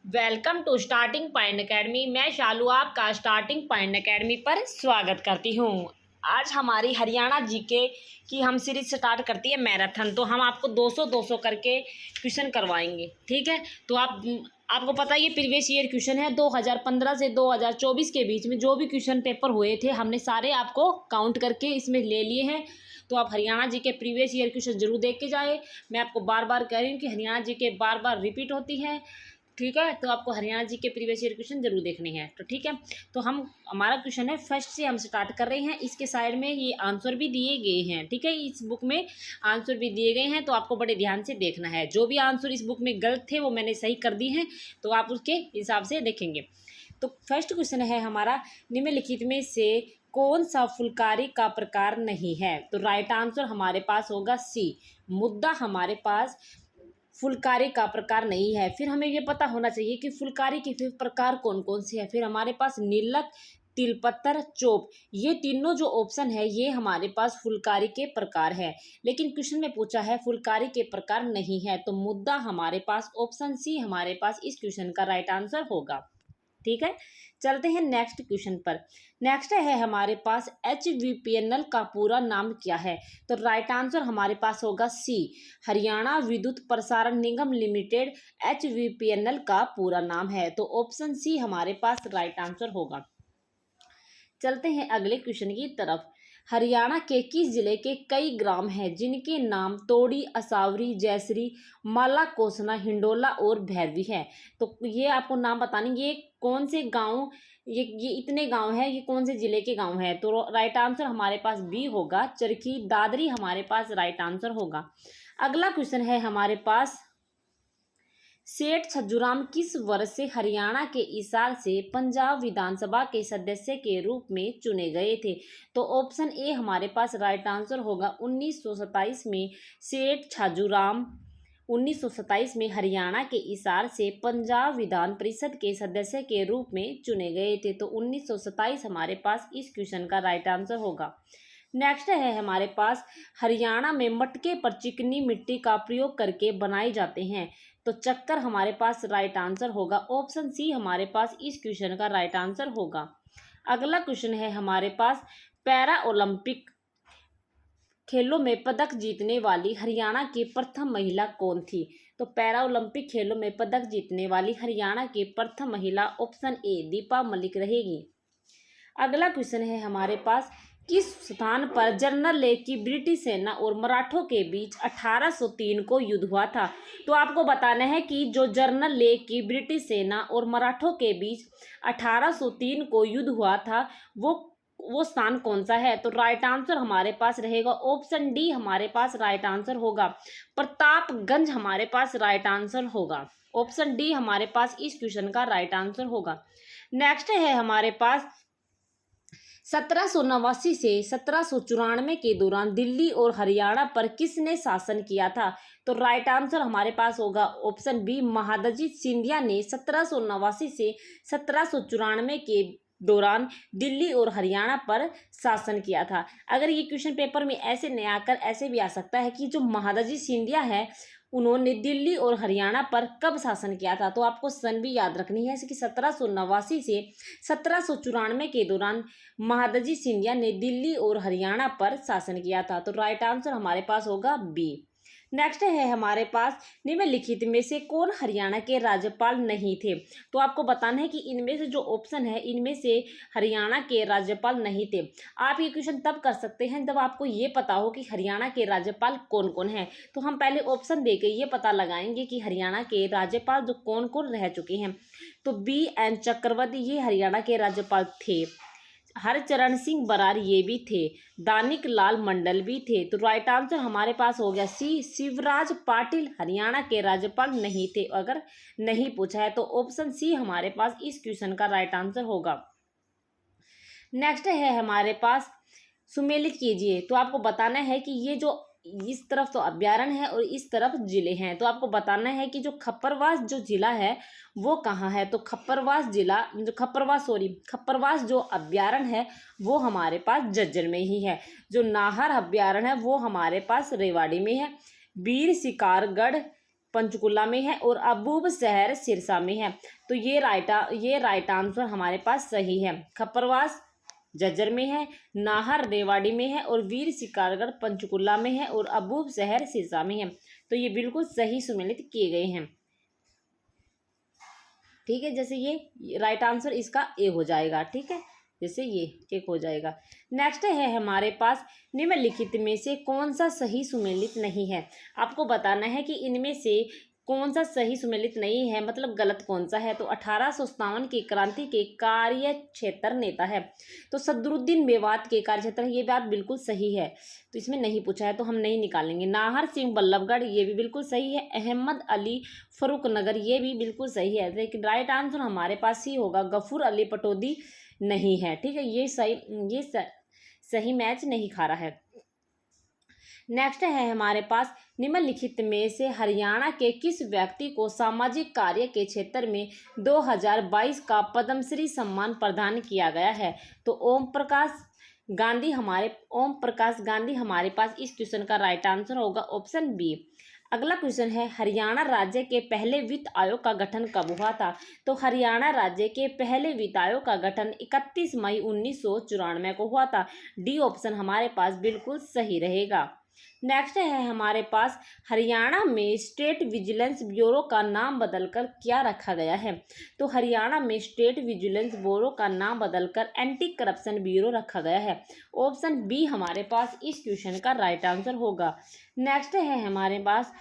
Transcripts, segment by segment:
Welcome to starting point academy. मैं शालू आपका starting point academy पर स्वागत करती हूँ। आज हमारी हरियाणा जीके की हम सीरीज स्टार्ट करती है मैराथन। तो हम आपको 200 करके क्वेश्चन करवाएंगे, ठीक है। तो आपको पता है ये प्रीवियस ईयर क्वेश्चन है। 2015 से 2024 के बीच में जो भी क्वेश्चन पेपर हुए थे हमने सारे आपको काउंट करके इसमें ले लिए हैं। तो आप हरियाणा जी के प्रीवियस ईयर क्वेश्चन जरूर देख के जाए। मैं आपको बार बार कह रही हूँ कि हरियाणा जी के बार बार रिपीट होती है, ठीक है। तो आपको हरियाणा जी के प्रीवियस ईयर क्वेश्चन जरूर देखने हैं, तो ठीक है। तो हमारा क्वेश्चन है फर्स्ट से हम स्टार्ट कर रहे हैं। इसके साइड में ये आंसर भी दिए गए हैं, ठीक है। इस बुक में आंसर भी दिए गए हैं, तो आपको बड़े ध्यान से देखना है। जो भी आंसर इस बुक में गलत थे वो मैंने सही कर दिए हैं, तो आप उसके हिसाब से देखेंगे। तो फर्स्ट क्वेश्चन है हमारा, निम्नलिखित में से कौन सा फुलकारी का प्रकार नहीं है। तो राइट आंसर हमारे पास होगा सी, मुद्दा हमारे पास फुलकारी का प्रकार नहीं है। फिर हमें ये पता होना चाहिए कि फुलकारी के फिर प्रकार कौन कौन से हैं। फिर हमारे पास नीलक, तिलपत्तर, चोप, ये तीनों जो ऑप्शन है ये हमारे पास फुलकारी के प्रकार है। लेकिन क्वेश्चन में पूछा है फुलकारी के प्रकार नहीं है, तो मुद्दा हमारे पास ऑप्शन सी हमारे पास इस क्वेश्चन का राइट आंसर होगा, ठीक है। चलते हैं नेक्स्ट क्वेश्चन पर। नेक्स्ट है हमारे पास HVPNL का पूरा नाम क्या है। तो राइट आंसर हमारे पास होगा सी, हरियाणा विद्युत प्रसारण निगम लिमिटेड HVPNL का पूरा नाम है। तो ऑप्शन सी हमारे पास राइट आंसर होगा। चलते हैं अगले क्वेश्चन की तरफ। हरियाणा के किस जिले के कई ग्राम हैं जिनके नाम तोड़ी, असावरी, जयश्री, माला कोसना, हिंडोला और भैरवी है। तो ये आपको नाम बताने, ये कौन से गांव, ये इतने गांव हैं, ये कौन से जिले के गांव हैं। तो राइट आंसर हमारे पास बी होगा, चरखी दादरी हमारे पास राइट आंसर होगा। अगला क्वेश्चन है हमारे पास, सेठ छज्जूराम किस वर्ष से हरियाणा के हिसार से पंजाब विधानसभा के सदस्य के रूप में चुने गए थे। तो ऑप्शन ए हमारे पास राइट आंसर होगा 1927 में सेठ छज्जूराम 1927 में हरियाणा के हिसार से पंजाब विधान परिषद के सदस्य के रूप में चुने गए थे। तो 1927 हमारे पास इस क्वेश्चन का राइट आंसर होगा। नेक्स्ट है हमारे पास, हरियाणा में मटके पर चिकनी मिट्टी का प्रयोग करके बनाए जाते हैं। तो चक्कर हमारे पास राइट आंसर होगा। ऑप्शन सी हमारे पास इस क्वेश्चन का राइट आंसर होगा। अगला क्वेश्चन है हमारे पास, पैरा ओलंपिक खेलों में पदक जीतने वाली हरियाणा की प्रथम महिला कौन थी। तो पैरा ओलंपिक खेलों में पदक जीतने वाली हरियाणा की प्रथम महिला ऑप्शन ए दीपा मलिक रहेगी। अगला क्वेश्चन है हमारे पास, किस स्थान पर जनरल ले की ब्रिटिश सेना और मराठों के बीच 1803 को युद्ध हुआ था। तो आपको बताना है कि जो जनरल ले की ब्रिटिश सेना और मराठों के बीच 1803 को युद्ध हुआ था वो स्थान कौन सा है। तो राइट आंसर हमारे पास रहेगा ऑप्शन डी हमारे पास राइट आंसर होगा, प्रतापगंज हमारे पास राइट आंसर होगा। ऑप्शन डी हमारे पास इस क्वेश्चन का राइट आंसर होगा। नेक्स्ट है हमारे पास, 1789 से 1794 के दौरान दिल्ली और हरियाणा पर किसने शासन किया था। तो राइट आंसर हमारे पास होगा ऑप्शन बी, महादजी सिंधिया ने 1789 से 1794 के दौरान दिल्ली और हरियाणा पर शासन किया था। अगर ये क्वेश्चन पेपर में ऐसे नहीं आकर ऐसे भी आ सकता है कि जो महादजी सिंधिया है उन्होंने दिल्ली और हरियाणा पर कब शासन किया था। तो आपको सन भी याद रखनी है कि 1789 से 1794 के दौरान महादजी सिंधिया ने दिल्ली और हरियाणा पर शासन किया था। तो राइट आंसर हमारे पास होगा बी। नेक्स्ट है हमारे पास, निम्नलिखित में से कौन हरियाणा के राज्यपाल नहीं थे। तो आपको बताना है कि इनमें से जो ऑप्शन है इनमें से हरियाणा के राज्यपाल नहीं थे। आप ये क्वेश्चन तब कर सकते हैं जब आपको ये पता हो कि हरियाणा के राज्यपाल कौन कौन हैं। तो हम पहले ऑप्शन देके ये पता लगाएंगे कि हरियाणा के राज्यपाल जो कौन कौन रह चुके हैं। तो BN चक्रवर्ती ये हरियाणा के राज्यपाल थे, हरचरण सिंह बरार ये भी थे, दानिक लाल मंडल भी थे। तो राइट आंसर हमारे पास हो गया सी, शिवराज पाटिल हरियाणा के राज्यपाल नहीं थे। अगर नहीं पूछा है तो ऑप्शन सी हमारे पास इस क्वेश्चन का राइट आंसर होगा। नेक्स्ट है हमारे पास, सुमेलित कीजिए। तो आपको बताना है कि ये जो इस तरफ तो अभ्यारण्य है और इस तरफ जिले हैं। तो आपको बताना है कि जो खप्परवास जो जिला है वो कहाँ है। तो खप्परवास जिला जो खप्परवास जो अभ्यारण्य है वो हमारे पास झज्जर में ही है। जो नाहर अभ्यारण्य है वो हमारे पास रेवाड़ी में है। वीर शिकारगढ़ पंचकुला में है और अबूब शहर सिरसा में है। तो ये राइट आंसर हमारे पास सही है। खप्परवास झज्जर में है, नाहर रेवाड़ी में है और वीर शिकारगढ़ पंचकुला में है और अबूब शहर सिरसा में है। तो ये बिल्कुल सही सुमेलित किए गए हैं। ठीक है, जैसे ये राइट आंसर इसका ए हो जाएगा। ठीक है, जैसे ये एक हो जाएगा। नेक्स्ट है हमारे पास, निम्नलिखित में से कौन सा सही सुमेलित नहीं है। आपको बताना है कि इनमें से कौन सा सही सुमेलित नहीं है, मतलब गलत कौन सा है। तो 1857 की क्रांति के कार्य क्षेत्र नेता है, तो सदरुद्दीन मेवात के कार्य क्षेत्र, ये बात बिल्कुल सही है। तो इसमें नहीं पूछा है तो हम नहीं निकालेंगे। नाहर सिंह बल्लभगढ़, ये भी बिल्कुल सही है। अहमद अली फरूक नगर, ये भी बिल्कुल सही है। लेकिन राइट आंसर हमारे पास ही होगा, गफूर अली पटौदी नहीं है। ठीक है, ये सही मैच नहीं खा रहा है। नेक्स्ट है हमारे पास, निम्नलिखित में से हरियाणा के किस व्यक्ति को सामाजिक कार्य के क्षेत्र में 2022 का पद्मश्री सम्मान प्रदान किया गया है। तो ओम प्रकाश गांधी हमारे पास इस क्वेश्चन का राइट आंसर होगा ऑप्शन बी। अगला क्वेश्चन है, हरियाणा राज्य के पहले वित्त आयोग का गठन कब हुआ था। तो हरियाणा राज्य के पहले वित्त आयोग का गठन 31 मई 1994 को हुआ था। डी ऑप्शन हमारे पास बिल्कुल सही रहेगा। नेक्स्ट है हमारे पास, हरियाणा में स्टेट विजिलेंस ब्यूरो का नाम बदलकर क्या रखा गया है। तो हरियाणा में स्टेट विजिलेंस ब्यूरो का नाम बदलकर एंटी करप्शन ब्यूरो रखा गया है। ऑप्शन बी हमारे पास इस क्वेश्चन का राइट आंसर होगा। नेक्स्ट है हमारे पास,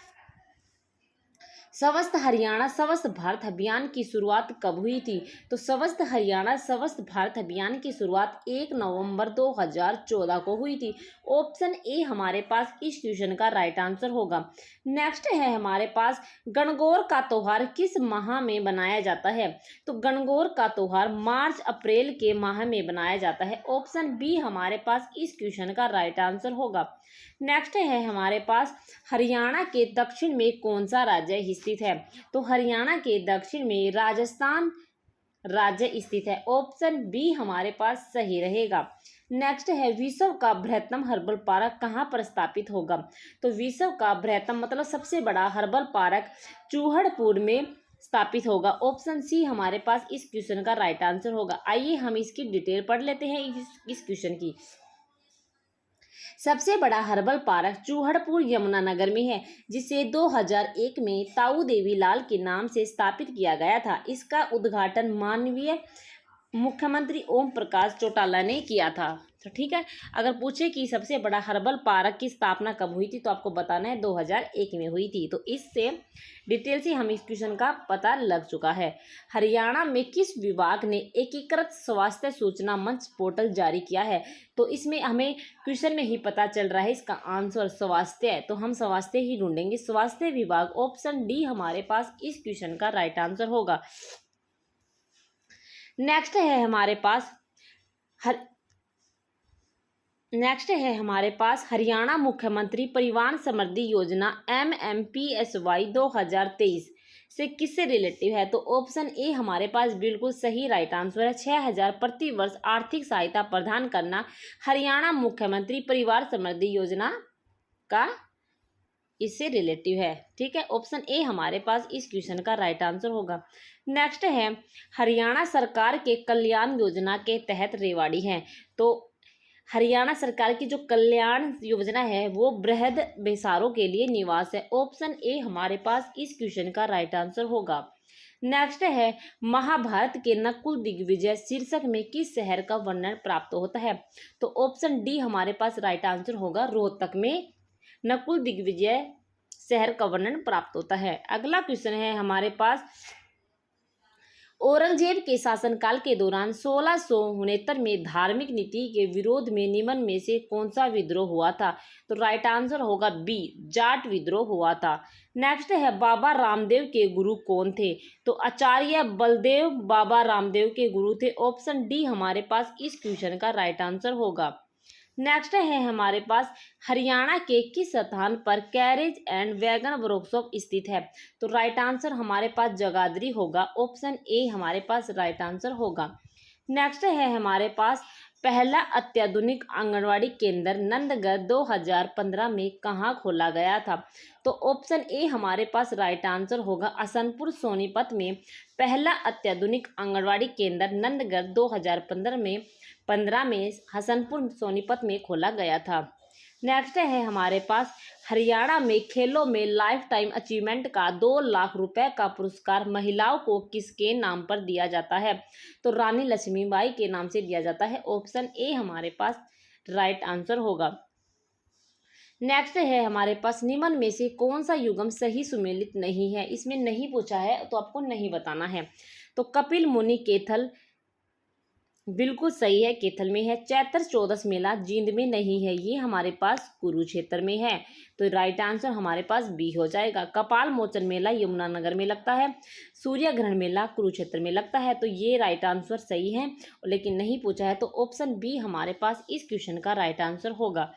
स्वस्थ हरियाणा स्वस्थ भारत अभियान की शुरुआत कब हुई थी। तो स्वस्थ हरियाणा स्वस्थ भारत अभियान की शुरुआत 1 नवंबर 2014 को हुई थी। ऑप्शन ए हमारे पास इस क्वेश्चन का राइट आंसर होगा। नेक्स्ट है हमारे पास, गणगौर का त्योहार किस माह में बनाया जाता है। तो गणगौर का त्योहार मार्च अप्रैल के माह में बनाया जाता है। ऑप्शन बी हमारे पास इस क्वेश्चन का राइट आंसर होगा। नेक्स्ट है हमारे पास, हरियाणा के दक्षिण में कौन सा राज्य स्थित है। तो हरियाणा के दक्षिण में राजस्थान राज्य स्थित है। ऑप्शन बी हमारे पास सही रहेगा। नेक्स्ट है, विश्व का बृहत्तम हर्बल पार्क कहाँ पर स्थापित होगा। तो विश्व का बृहत्तम मतलब सबसे बड़ा हर्बल पार्क चूहड़पुर में स्थापित होगा। ऑप्शन सी हमारे पास इस क्वेश्चन का राइट आंसर होगा। आइए हम इसकी डिटेल पढ़ लेते हैं इस क्वेश्चन की। सबसे बड़ा हर्बल पार्क चूहड़पुर यमुनानगर में है, जिसे 2001 में ताऊ देवी लाल के नाम से स्थापित किया गया था। इसका उद्घाटन माननीय मुख्यमंत्री ओम प्रकाश चौटाला ने किया था। तो ठीक है, अगर पूछे कि सबसे बड़ा हर्बल पार्क की स्थापना कब हुई थी, तो आपको बताना है 2001 में हुई थी। तो इससे डिटेल से हम इस क्वेश्चन का पता लग चुका है। हरियाणा में किस विभाग ने एकीकृत स्वास्थ्य सूचना मंच पोर्टल जारी किया है। तो इसमें हमें क्वेश्चन में ही पता चल रहा है इसका आंसर स्वास्थ्य है, तो हम स्वास्थ्य ही ढूंढेंगे। स्वास्थ्य विभाग, ऑप्शन डी हमारे पास इस क्वेश्चन का राइट आंसर होगा। नेक्स्ट है हमारे पास हरियाणा मुख्यमंत्री परिवहन समृद्धि योजना MMPSY 2023 से किससे रिलेटिव है। तो ऑप्शन ए हमारे पास बिल्कुल सही राइट आंसर है। 6,000 प्रति वर्ष आर्थिक सहायता प्रदान करना हरियाणा मुख्यमंत्री परिवार समृद्धि योजना का इससे रिलेटिव है। ठीक है, ऑप्शन ए हमारे पास इस क्वेश्चन का राइट आंसर होगा। नेक्स्ट है, हरियाणा सरकार के कल्याण योजना के तहत रेवाड़ी है। तो हरियाणा सरकार की जो कल्याण योजना है वो बृहद बेसारों के लिए निवास है। ऑप्शन ए हमारे पास इस क्वेश्चन का राइट आंसर होगा। नेक्स्ट है, महाभारत के नकुल दिग्विजय शीर्षक में किस शहर का वर्णन प्राप्त होता है। तो ऑप्शन डी हमारे पास राइट आंसर होगा। रोहतक में नकुल दिग्विजय शहर का वर्णन प्राप्त होता है। अगला क्वेश्चन है हमारे पास, औरंगजेब के शासनकाल के दौरान 1669 में धार्मिक नीति के विरोध में निम्न में से कौन सा विद्रोह हुआ था। तो राइट आंसर होगा बी, जाट विद्रोह हुआ था। नेक्स्ट है, बाबा रामदेव के गुरु कौन थे। तो आचार्य बलदेव बाबा रामदेव के गुरु थे। ऑप्शन डी हमारे पास इस क्वेश्चन का राइट आंसर होगा। नेक्स्ट है हमारे पास, हरियाणा के किस स्थान पर कैरेज एंड वैगन वर्कशॉप स्थित है। तो राइट आंसर हमारे पास जगाधरी होगा। ऑप्शन ए हमारे पास राइट आंसर होगा। नेक्स्ट है हमारे पास, पहला अत्याधुनिक आंगनवाड़ी केंद्र नंदगढ़ 2015 में कहाँ खोला गया था? तो ऑप्शन ए हमारे पास राइट आंसर होगा हसनपुर सोनीपत में पहला अत्याधुनिक आंगनवाड़ी केंद्र नंदगढ़ 2015 में हसनपुर सोनीपत में खोला गया था। नेक्स्ट है हमारे पास हरियाणा में खेलों में लाइफ टाइम अचीवमेंट का 2 लाख रुपए का पुरस्कार महिलाओं को किसके नाम पर दिया जाता है? तो रानी लक्ष्मीबाई के नाम से दिया जाता है। ऑप्शन ए हमारे पास राइट आंसर होगा। नेक्स्ट है हमारे पास निम्न में से कौन सा युग्म सही सुमेलित नहीं है? इसमें नहीं पूछा है तो आपको नहीं बताना है। तो कपिल मुनि कैथल बिल्कुल सही है, कैथल में है। चैत्र चौदस मेला जींद में नहीं है, ये हमारे पास कुरुक्षेत्र में है। तो राइट आंसर हमारे पास बी हो जाएगा। कपाल मोचन मेला यमुनानगर में लगता है। सूर्य ग्रहण मेला कुरुक्षेत्र में लगता है। तो ये राइट आंसर सही है, लेकिन नहीं पूछा है। तो ऑप्शन बी हमारे पास इस क्वेश्चन का राइट आंसर होगा।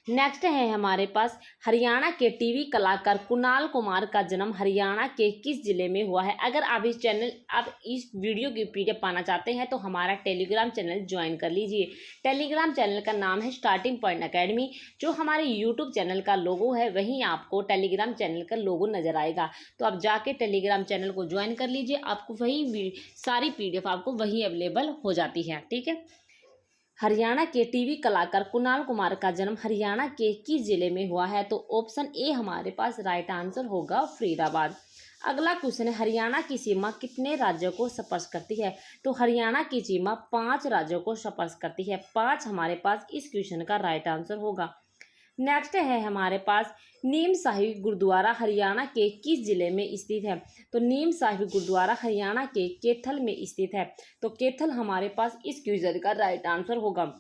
नेक्स्ट है हमारे पास हरियाणा के टीवी कलाकार कुणाल कुमार का जन्म हरियाणा के किस जिले में हुआ है? अगर आप इस वीडियो की पीडीएफ पाना चाहते हैं तो हमारा टेलीग्राम चैनल ज्वाइन कर लीजिए। टेलीग्राम चैनल का नाम है स्टार्टिंग पॉइंट एकेडमी। जो हमारे यूट्यूब चैनल का लोगो है वहीं आपको टेलीग्राम चैनल का लोगो नजर आएगा। तो आप जाके टेलीग्राम चैनल को ज्वाइन कर लीजिए, आपको वही सारी पीडीएफ आपको वहीं अवेलेबल हो जाती है। ठीक है। हरियाणा के टीवी कलाकार कुणाल कुमार का जन्म हरियाणा के किस जिले में हुआ है? तो ऑप्शन ए हमारे पास राइट आंसर होगा फरीदाबाद। अगला क्वेश्चन है हरियाणा की सीमा कितने राज्यों को स्पर्श करती है? तो हरियाणा की सीमा 5 राज्यों को स्पर्श करती है। 5 हमारे पास इस क्वेश्चन का राइट आंसर होगा। नेक्स्ट है हमारे पास नीम साहिब गुरुद्वारा हरियाणा के किस जिले में स्थित है? तो नीम साहिब गुरुद्वारा हरियाणा के कैथल में स्थित है। तो कैथल हमारे पास इस क्वेश्चन का राइट आंसर होगा।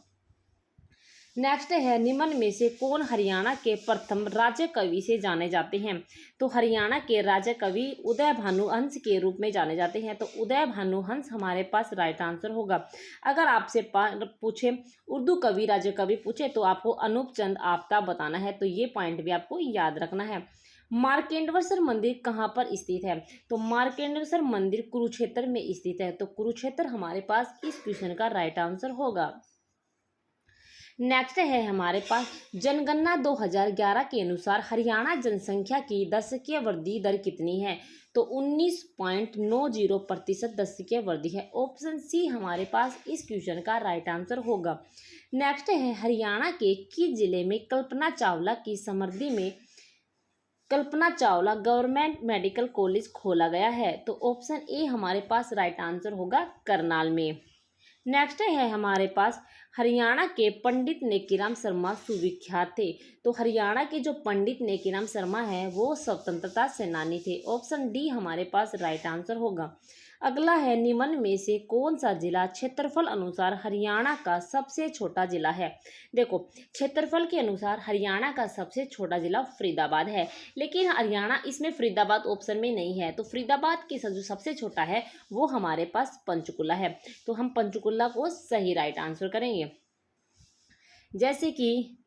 नेक्स्ट है निम्न में से कौन हरियाणा के प्रथम राज्य कवि से जाने जाते हैं? तो हरियाणा के राज्य कवि उदय भानु हंस के रूप में जाने जाते हैं। तो उदय भानु हंस हमारे पास राइट आंसर होगा। अगर आपसे पूछे उर्दू कवि राज्य कवि पूछे तो आपको अनूप चंद आफ्ताब बताना है। तो ये पॉइंट भी आपको याद रखना है। मार्केंडेश्वर मंदिर कहाँ पर स्थित है? तो मार्केंडेश्वर मंदिर कुरुक्षेत्र में स्थित है। तो कुरुक्षेत्र हमारे पास इस क्वेश्चन का राइट आंसर होगा। नेक्स्ट है हमारे पास जनगणना 2011 के अनुसार हरियाणा जनसंख्या की दशकीय वृद्धि दर कितनी है? तो 19.90% दशकीय वृद्धि है। ऑप्शन सी हमारे पास इस क्वेश्चन का राइट आंसर होगा। नेक्स्ट है हरियाणा के किस जिले में कल्पना चावला की समृद्धि में Kalpana Chawla government medical college खोला गया है? तो ऑप्शन ए हमारे पास राइट आंसर होगा करनाल में। नेक्स्ट है हमारे पास हरियाणा के पंडित नेकीराम शर्मा सुविख्यात थे। तो हरियाणा के जो पंडित नेकीराम शर्मा हैं वो स्वतंत्रता सेनानी थे। ऑप्शन डी हमारे पास राइट आंसर होगा। अगला है निम्न में से कौन सा जिला क्षेत्रफल अनुसार हरियाणा का सबसे छोटा जिला है? देखो क्षेत्रफल के अनुसार हरियाणा का सबसे छोटा जिला फरीदाबाद है, लेकिन हरियाणा इसमें फरीदाबाद ऑप्शन में नहीं है। तो फरीदाबाद के जो सबसे छोटा है वो हमारे पास पंचकुला है। तो हम पंचकुला को सही राइट आंसर करेंगे। जैसे कि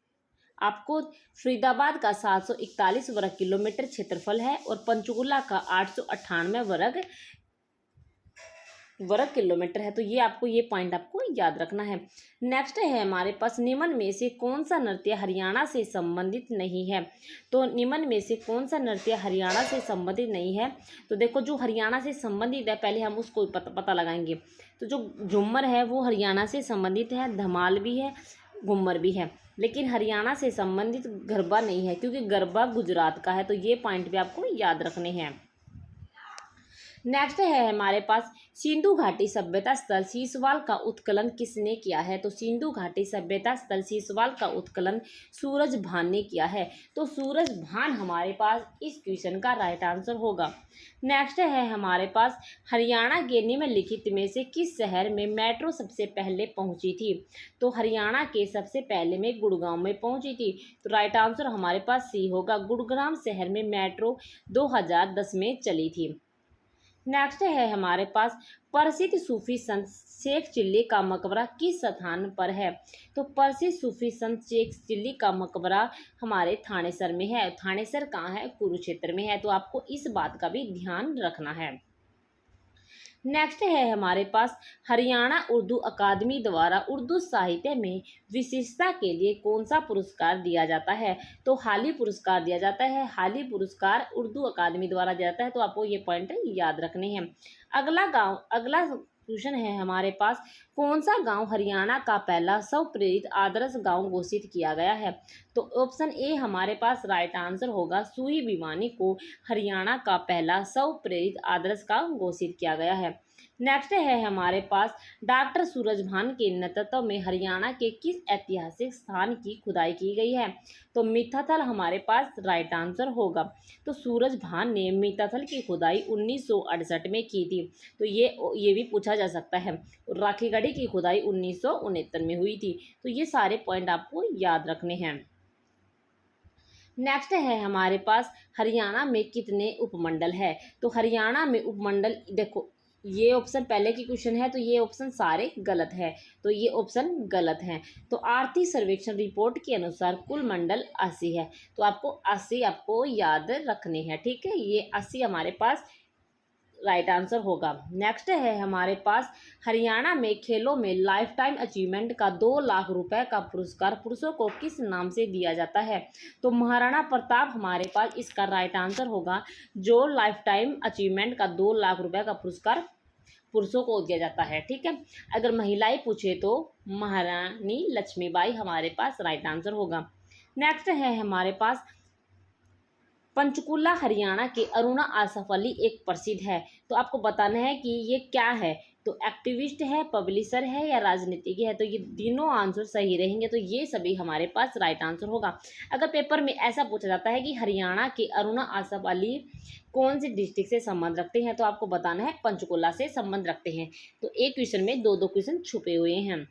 आपको फरीदाबाद का 741 वर्ग किलोमीटर क्षेत्रफल है और पंचकुला का 898 वर्ग किलोमीटर है। तो ये आपको ये पॉइंट आपको याद रखना है। नेक्स्ट है हमारे पास निम्न में से कौन सा नृत्य हरियाणा से संबंधित नहीं है? तो निम्न में से कौन सा नृत्य हरियाणा से संबंधित नहीं है? तो देखो जो हरियाणा से संबंधित है पहले हम उसको पता लगाएंगे। तो जो झूमर है वो हरियाणा से संबंधित है, धमाल भी है, घूमर भी है, लेकिन हरियाणा से संबंधित गरबा नहीं है क्योंकि गरबा गुजरात का है। तो ये पॉइंट भी आपको याद रखने हैं। नेक्स्ट है हमारे पास सिंधु घाटी सभ्यता स्थल सीसवाल का उत्खनन किसने किया है? तो सिंधु घाटी सभ्यता स्थल सीसवाल का उत्खनन सूरज भान ने किया है। तो सूरज भान हमारे पास इस क्वेश्चन का राइट आंसर होगा। नेक्स्ट है हमारे पास हरियाणा के निम्नलिखित में से किस शहर में मेट्रो सबसे पहले पहुंची थी? तो हरियाणा के सबसे पहले में गुड़गांव में पहुंची थी। तो राइट आंसर हमारे पास सी होगा। गुड़गांव शहर में मेट्रो 2010 में चली थी। नेक्स्ट है हमारे पास प्रसिद्ध सूफी संत शेख चिल्ली का मकबरा किस स्थान पर है? तो प्रसिद्ध सूफी संत शेख चिल्ली का मकबरा हमारे थानेसर में है। थानेसर कहाँ है? कुरुक्षेत्र में है। तो आपको इस बात का भी ध्यान रखना है। नेक्स्ट है हमारे पास हरियाणा उर्दू अकादमी द्वारा उर्दू साहित्य में विशेषता के लिए कौन सा पुरस्कार दिया जाता है। तो हाली पुरस्कार दिया जाता है। हाली पुरस्कार उर्दू अकादमी द्वारा दिया जाता है, तो आपको ये पॉइंट याद रखने हैं। अगला क्वेश्चन है हमारे पास, कौन सा गांव हरियाणा का पहला स्व प्रेरित आदर्श गांव घोषित किया गया है। तो ऑप्शन ए हमारे पास राइट आंसर होगा, सुई भिवानी को हरियाणा का पहला स्व प्रेरित आदर्श गांव घोषित किया गया है। नेक्स्ट है हमारे पास, डॉक्टर सूरजभान के नेतृत्व में हरियाणा के किस ऐतिहासिक स्थान की खुदाई की गई है। तो मीठाथल हमारे पास राइट आंसर होगा। तो सूरजभान ने मीठाथल की खुदाई 1968 में की थी। तो ये भी पूछा जा सकता है। राखीगढ़ी की खुदाई 1969 में हुई थी। तो ये सारे पॉइंट आपको याद रखने हैं। नेक्स्ट है हमारे पास, हरियाणा में कितने उपमंडल है। तो हरियाणा में उपमंडल, देखो ये ऑप्शन पहले की क्वेश्चन है, तो ये ऑप्शन सारे गलत है। तो ये ऑप्शन गलत है। तो आर्थिक सर्वेक्षण रिपोर्ट के अनुसार कुल मंडल 80 है। तो आपको 80 आपको याद रखने हैं, ठीक है। ये 80 हमारे पास राइट आंसर होगा। नेक्स्ट है हमारे पास, हरियाणा में खेलों में लाइफ टाइम अचीवमेंट का 2 लाख रुपए का पुरस्कार पुरुषों को किस नाम से दिया जाता है। तो महाराणा प्रताप हमारे पास इसका राइट आंसर होगा। जो लाइफ टाइम अचीवमेंट का 2 लाख रुपए का पुरस्कार पुरुषों को दिया जाता है, ठीक है। अगर महिलाएं पूछे तो महारानी लक्ष्मीबाई हमारे पास राइट आंसर होगा। नेक्स्ट है हमारे पास, पंचकुला हरियाणा के अरुणा आसफ अली एक प्रसिद्ध है। तो आपको बताना है कि ये क्या है। तो एक्टिविस्ट है, पब्लिशर है या राजनीतिज्ञ है। तो ये तीनों आंसर सही रहेंगे। तो ये सभी हमारे पास राइट आंसर होगा। अगर पेपर में ऐसा पूछा जाता है कि हरियाणा के अरुणा आसफ अली कौन सी डिस्ट्रिक्ट से संबंध रखते हैं, तो आपको बताना है पंचकुला से संबंध रखते हैं। तो एक क्वेश्चन में दो क्वेश्चन छुपे हुए हैं।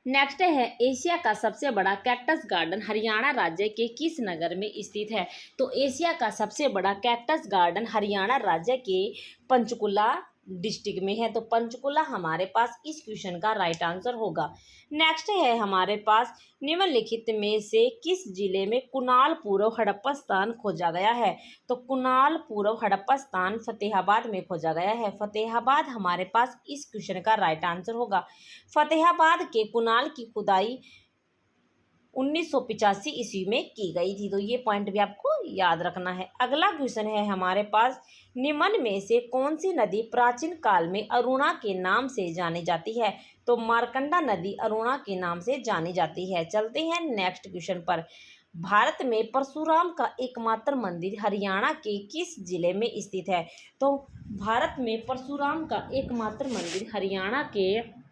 नेक्स्ट है, एशिया का सबसे बड़ा कैक्टस गार्डन हरियाणा राज्य के किस नगर में स्थित है। तो एशिया का सबसे बड़ा कैक्टस गार्डन हरियाणा राज्य के पंचकुला डिस्ट्रिक्ट में है। तो पंचकुला हमारे पास इस क्वेश्चन का राइट आंसर होगा। नेक्स्ट है हमारे पास, निम्नलिखित में से किस जिले में कुणाल पूर्व हड़प्पा स्थान खोजा गया है। तो कुणाल पूर्व हड़प्पा स्थान फतेहाबाद में खोजा गया है। फतेहाबाद हमारे पास इस क्वेश्चन का राइट आंसर होगा। फतेहाबाद के कुणाल की खुदाई 1985 ईस्वी में की गई थी। तो ये पॉइंट भी आपको याद रखना है। अगला क्वेश्चन है हमारे पास, निम्न में से कौन सी नदी प्राचीन काल में अरुणा के नाम से जानी जाती है। तो मार्कंडा नदी अरुणा के नाम से जानी जाती है। चलते हैं नेक्स्ट क्वेश्चन पर। भारत में परशुराम का एकमात्र मंदिर हरियाणा के किस जिले में स्थित है। तो भारत में परशुराम का एकमात्र मंदिर हरियाणा के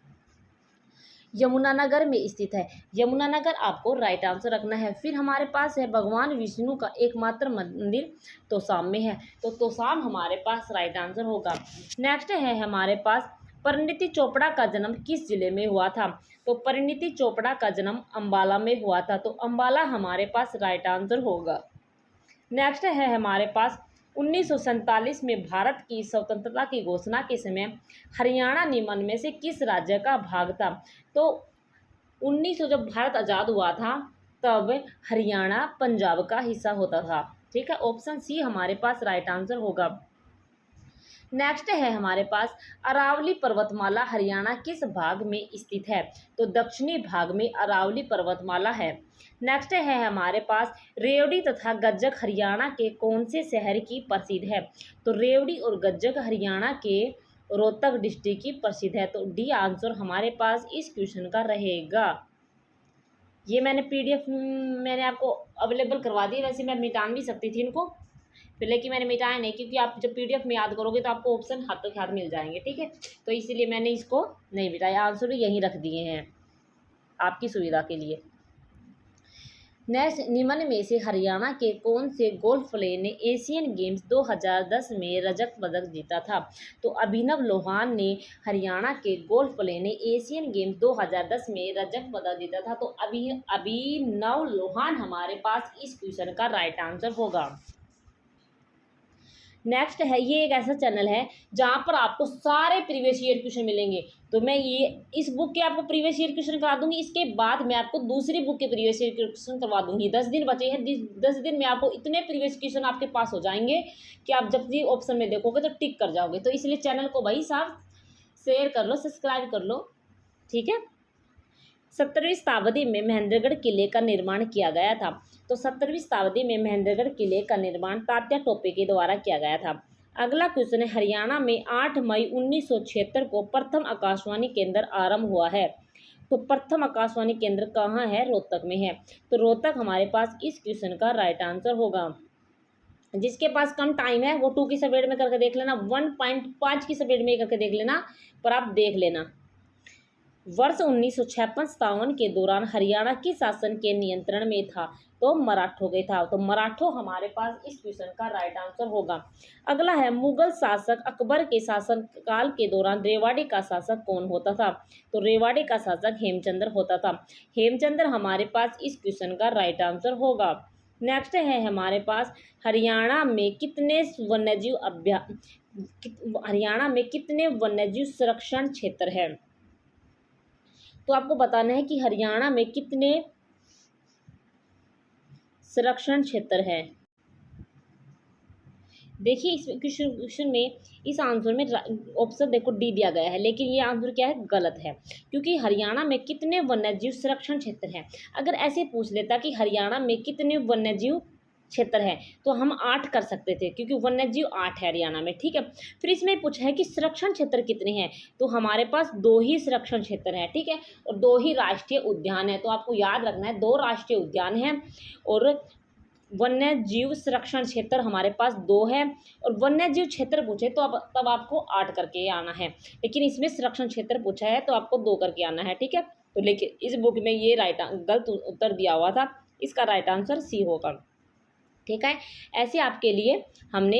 यमुनानगर में स्थित है। यमुनानगर आपको राइट आंसर रखना है। फिर हमारे पास है भगवान विष्णु का एकमात्र मंदिर तोसाम में है। तो तोसाम हमारे पास राइट आंसर होगा। नेक्स्ट है हमारे पास, परिणीति चोपड़ा का जन्म किस जिले में हुआ था। तो परिणीति चोपड़ा का जन्म अंबाला में हुआ था। तो अंबाला हमारे पास राइट आंसर होगा। नेक्स्ट है हमारे पास, 1947 में भारत की स्वतंत्रता की घोषणा के समय हरियाणा निम्न में से किस राज्य का भाग था। तो 1900 जब भारत आज़ाद हुआ था तब हरियाणा पंजाब का हिस्सा होता था, ठीक है। ऑप्शन सी हमारे पास राइट आंसर होगा। नेक्स्ट है हमारे पास, अरावली पर्वतमाला हरियाणा किस भाग में स्थित है। तो दक्षिणी भाग में अरावली पर्वतमाला है। नेक्स्ट है हमारे पास, रेवड़ी तथा गज्जक हरियाणा के कौन से शहर की प्रसिद्ध है। तो रेवड़ी और गज्जक हरियाणा के रोहतक डिस्ट्रिक्ट की प्रसिद्ध है। तो डी आंसर हमारे पास इस क्वेश्चन का रहेगा। ये मैंने PDF मैंने आपको अवेलेबल करवा दी। वैसे मैं मिटा भी सकती थी इनको, लेकिन मैंने मिटाया नहीं, क्योंकि आप जब PDF में याद करोगे तो आपको ऑप्शन हाथों के हाथ मिल जाएंगे, ठीक है। तो इसीलिए मैंने इसको नहीं मिटाया, आंसर भी यहीं रख दिए हैं आपकी सुविधा के लिए। नेक्स्ट, निम्न में से हरियाणा के कौन से गोल्फ प्लेयर ने एशियन गेम्स 2010 में रजत पदक जीता था। तो अभिनव लोहान ने हरियाणा के गोल्फ प्लेयर ने एशियन गेम्स 2010 में रजत पदक जीता था। तो अभिनव लोहान हमारे पास इस क्वेश्चन का राइट आंसर होगा। नेक्स्ट है, ये एक ऐसा चैनल है जहाँ पर आपको सारे प्रीवियस ईयर क्वेश्चन मिलेंगे। तो मैं ये इस बुक के आपको प्रीवियस ईयर क्वेश्चन करा दूंगी, इसके बाद मैं आपको दूसरी बुक के प्रीवियस ईयर क्वेश्चन करवा दूंगी। 10 दिन बचे हैं, 10 दिन में आपको इतने प्रीवियस क्वेश्चन आपके पास हो जाएंगे कि आप जब भी ऑप्शन में देखोगे तो टिक कर जाओगे। तो इसलिए चैनल को भाई साहब शेयर कर लो, सब्सक्राइब कर लो, ठीक है। 17वीं शताब्दी में महेंद्रगढ़ किले का निर्माण किया गया था। तो 17वीं शताब्दी में महेंद्रगढ़ किले का निर्माण तात्या टोपे के द्वारा किया गया था। अगला क्वेश्चन है, हरियाणा में 8 मई 1976 को प्रथम आकाशवाणी केंद्र आरंभ हुआ है। तो प्रथम आकाशवाणी केंद्र कहाँ है? रोहतक में है। तो रोहतक हमारे पास इस क्वेश्चन का राइट आंसर होगा। जिसके पास कम टाइम है वो 2 की स्पीड में करके देख लेना, 1.5 की स्पीड में करके देख लेना, पर आप देख लेना। वर्ष 1956-57 के दौरान हरियाणा किस शासन के नियंत्रण में था? तो मराठों के था। तो मराठों हमारे पास इस क्वेश्चन का राइट आंसर होगा। अगला है, मुगल शासक अकबर के शासन काल के दौरान रेवाड़ी का शासक कौन होता था? तो रेवाड़ी का शासक हेमचंद्र होता था। हेमचंद्र हमारे पास इस क्वेश्चन का राइट आंसर होगा। नेक्स्ट है हमारे पास, हरियाणा में कितने वन्यजीव संरक्षण क्षेत्र है? तो आपको बताना है कि हरियाणा में कितने संरक्षण क्षेत्र है। देखिए इस क्वेश्चन में इस आंसर में ऑप्शन देखो डी दिया गया है, लेकिन ये आंसर क्या है? गलत है, क्योंकि हरियाणा में कितने वन्यजीव संरक्षण क्षेत्र हैं। अगर ऐसे पूछ लेता कि हरियाणा में कितने वन्यजीव क्षेत्र है तो हम 8 कर सकते थे, क्योंकि वन्यजीव 8 है हरियाणा में, ठीक है। फिर इसमें पूछा है कि संरक्षण क्षेत्र कितने हैं, तो हमारे पास 2 ही संरक्षण क्षेत्र है, ठीक है, और 2 ही राष्ट्रीय उद्यान है। तो आपको याद रखना है 2 राष्ट्रीय उद्यान हैं और वन्यजीव संरक्षण क्षेत्र हमारे पास 2 है। और वन्यजीव क्षेत्र पूछे तो अब तब आपको 8 करके आना है, लेकिन इसमें संरक्षण क्षेत्र पूछा है तो आपको 2 करके आना है, ठीक है। तो लेकिन इस बुक में ये गलत उत्तर दिया हुआ था, इसका राइट आंसर सी होगा, ठीक है। ऐसे आपके लिए हमने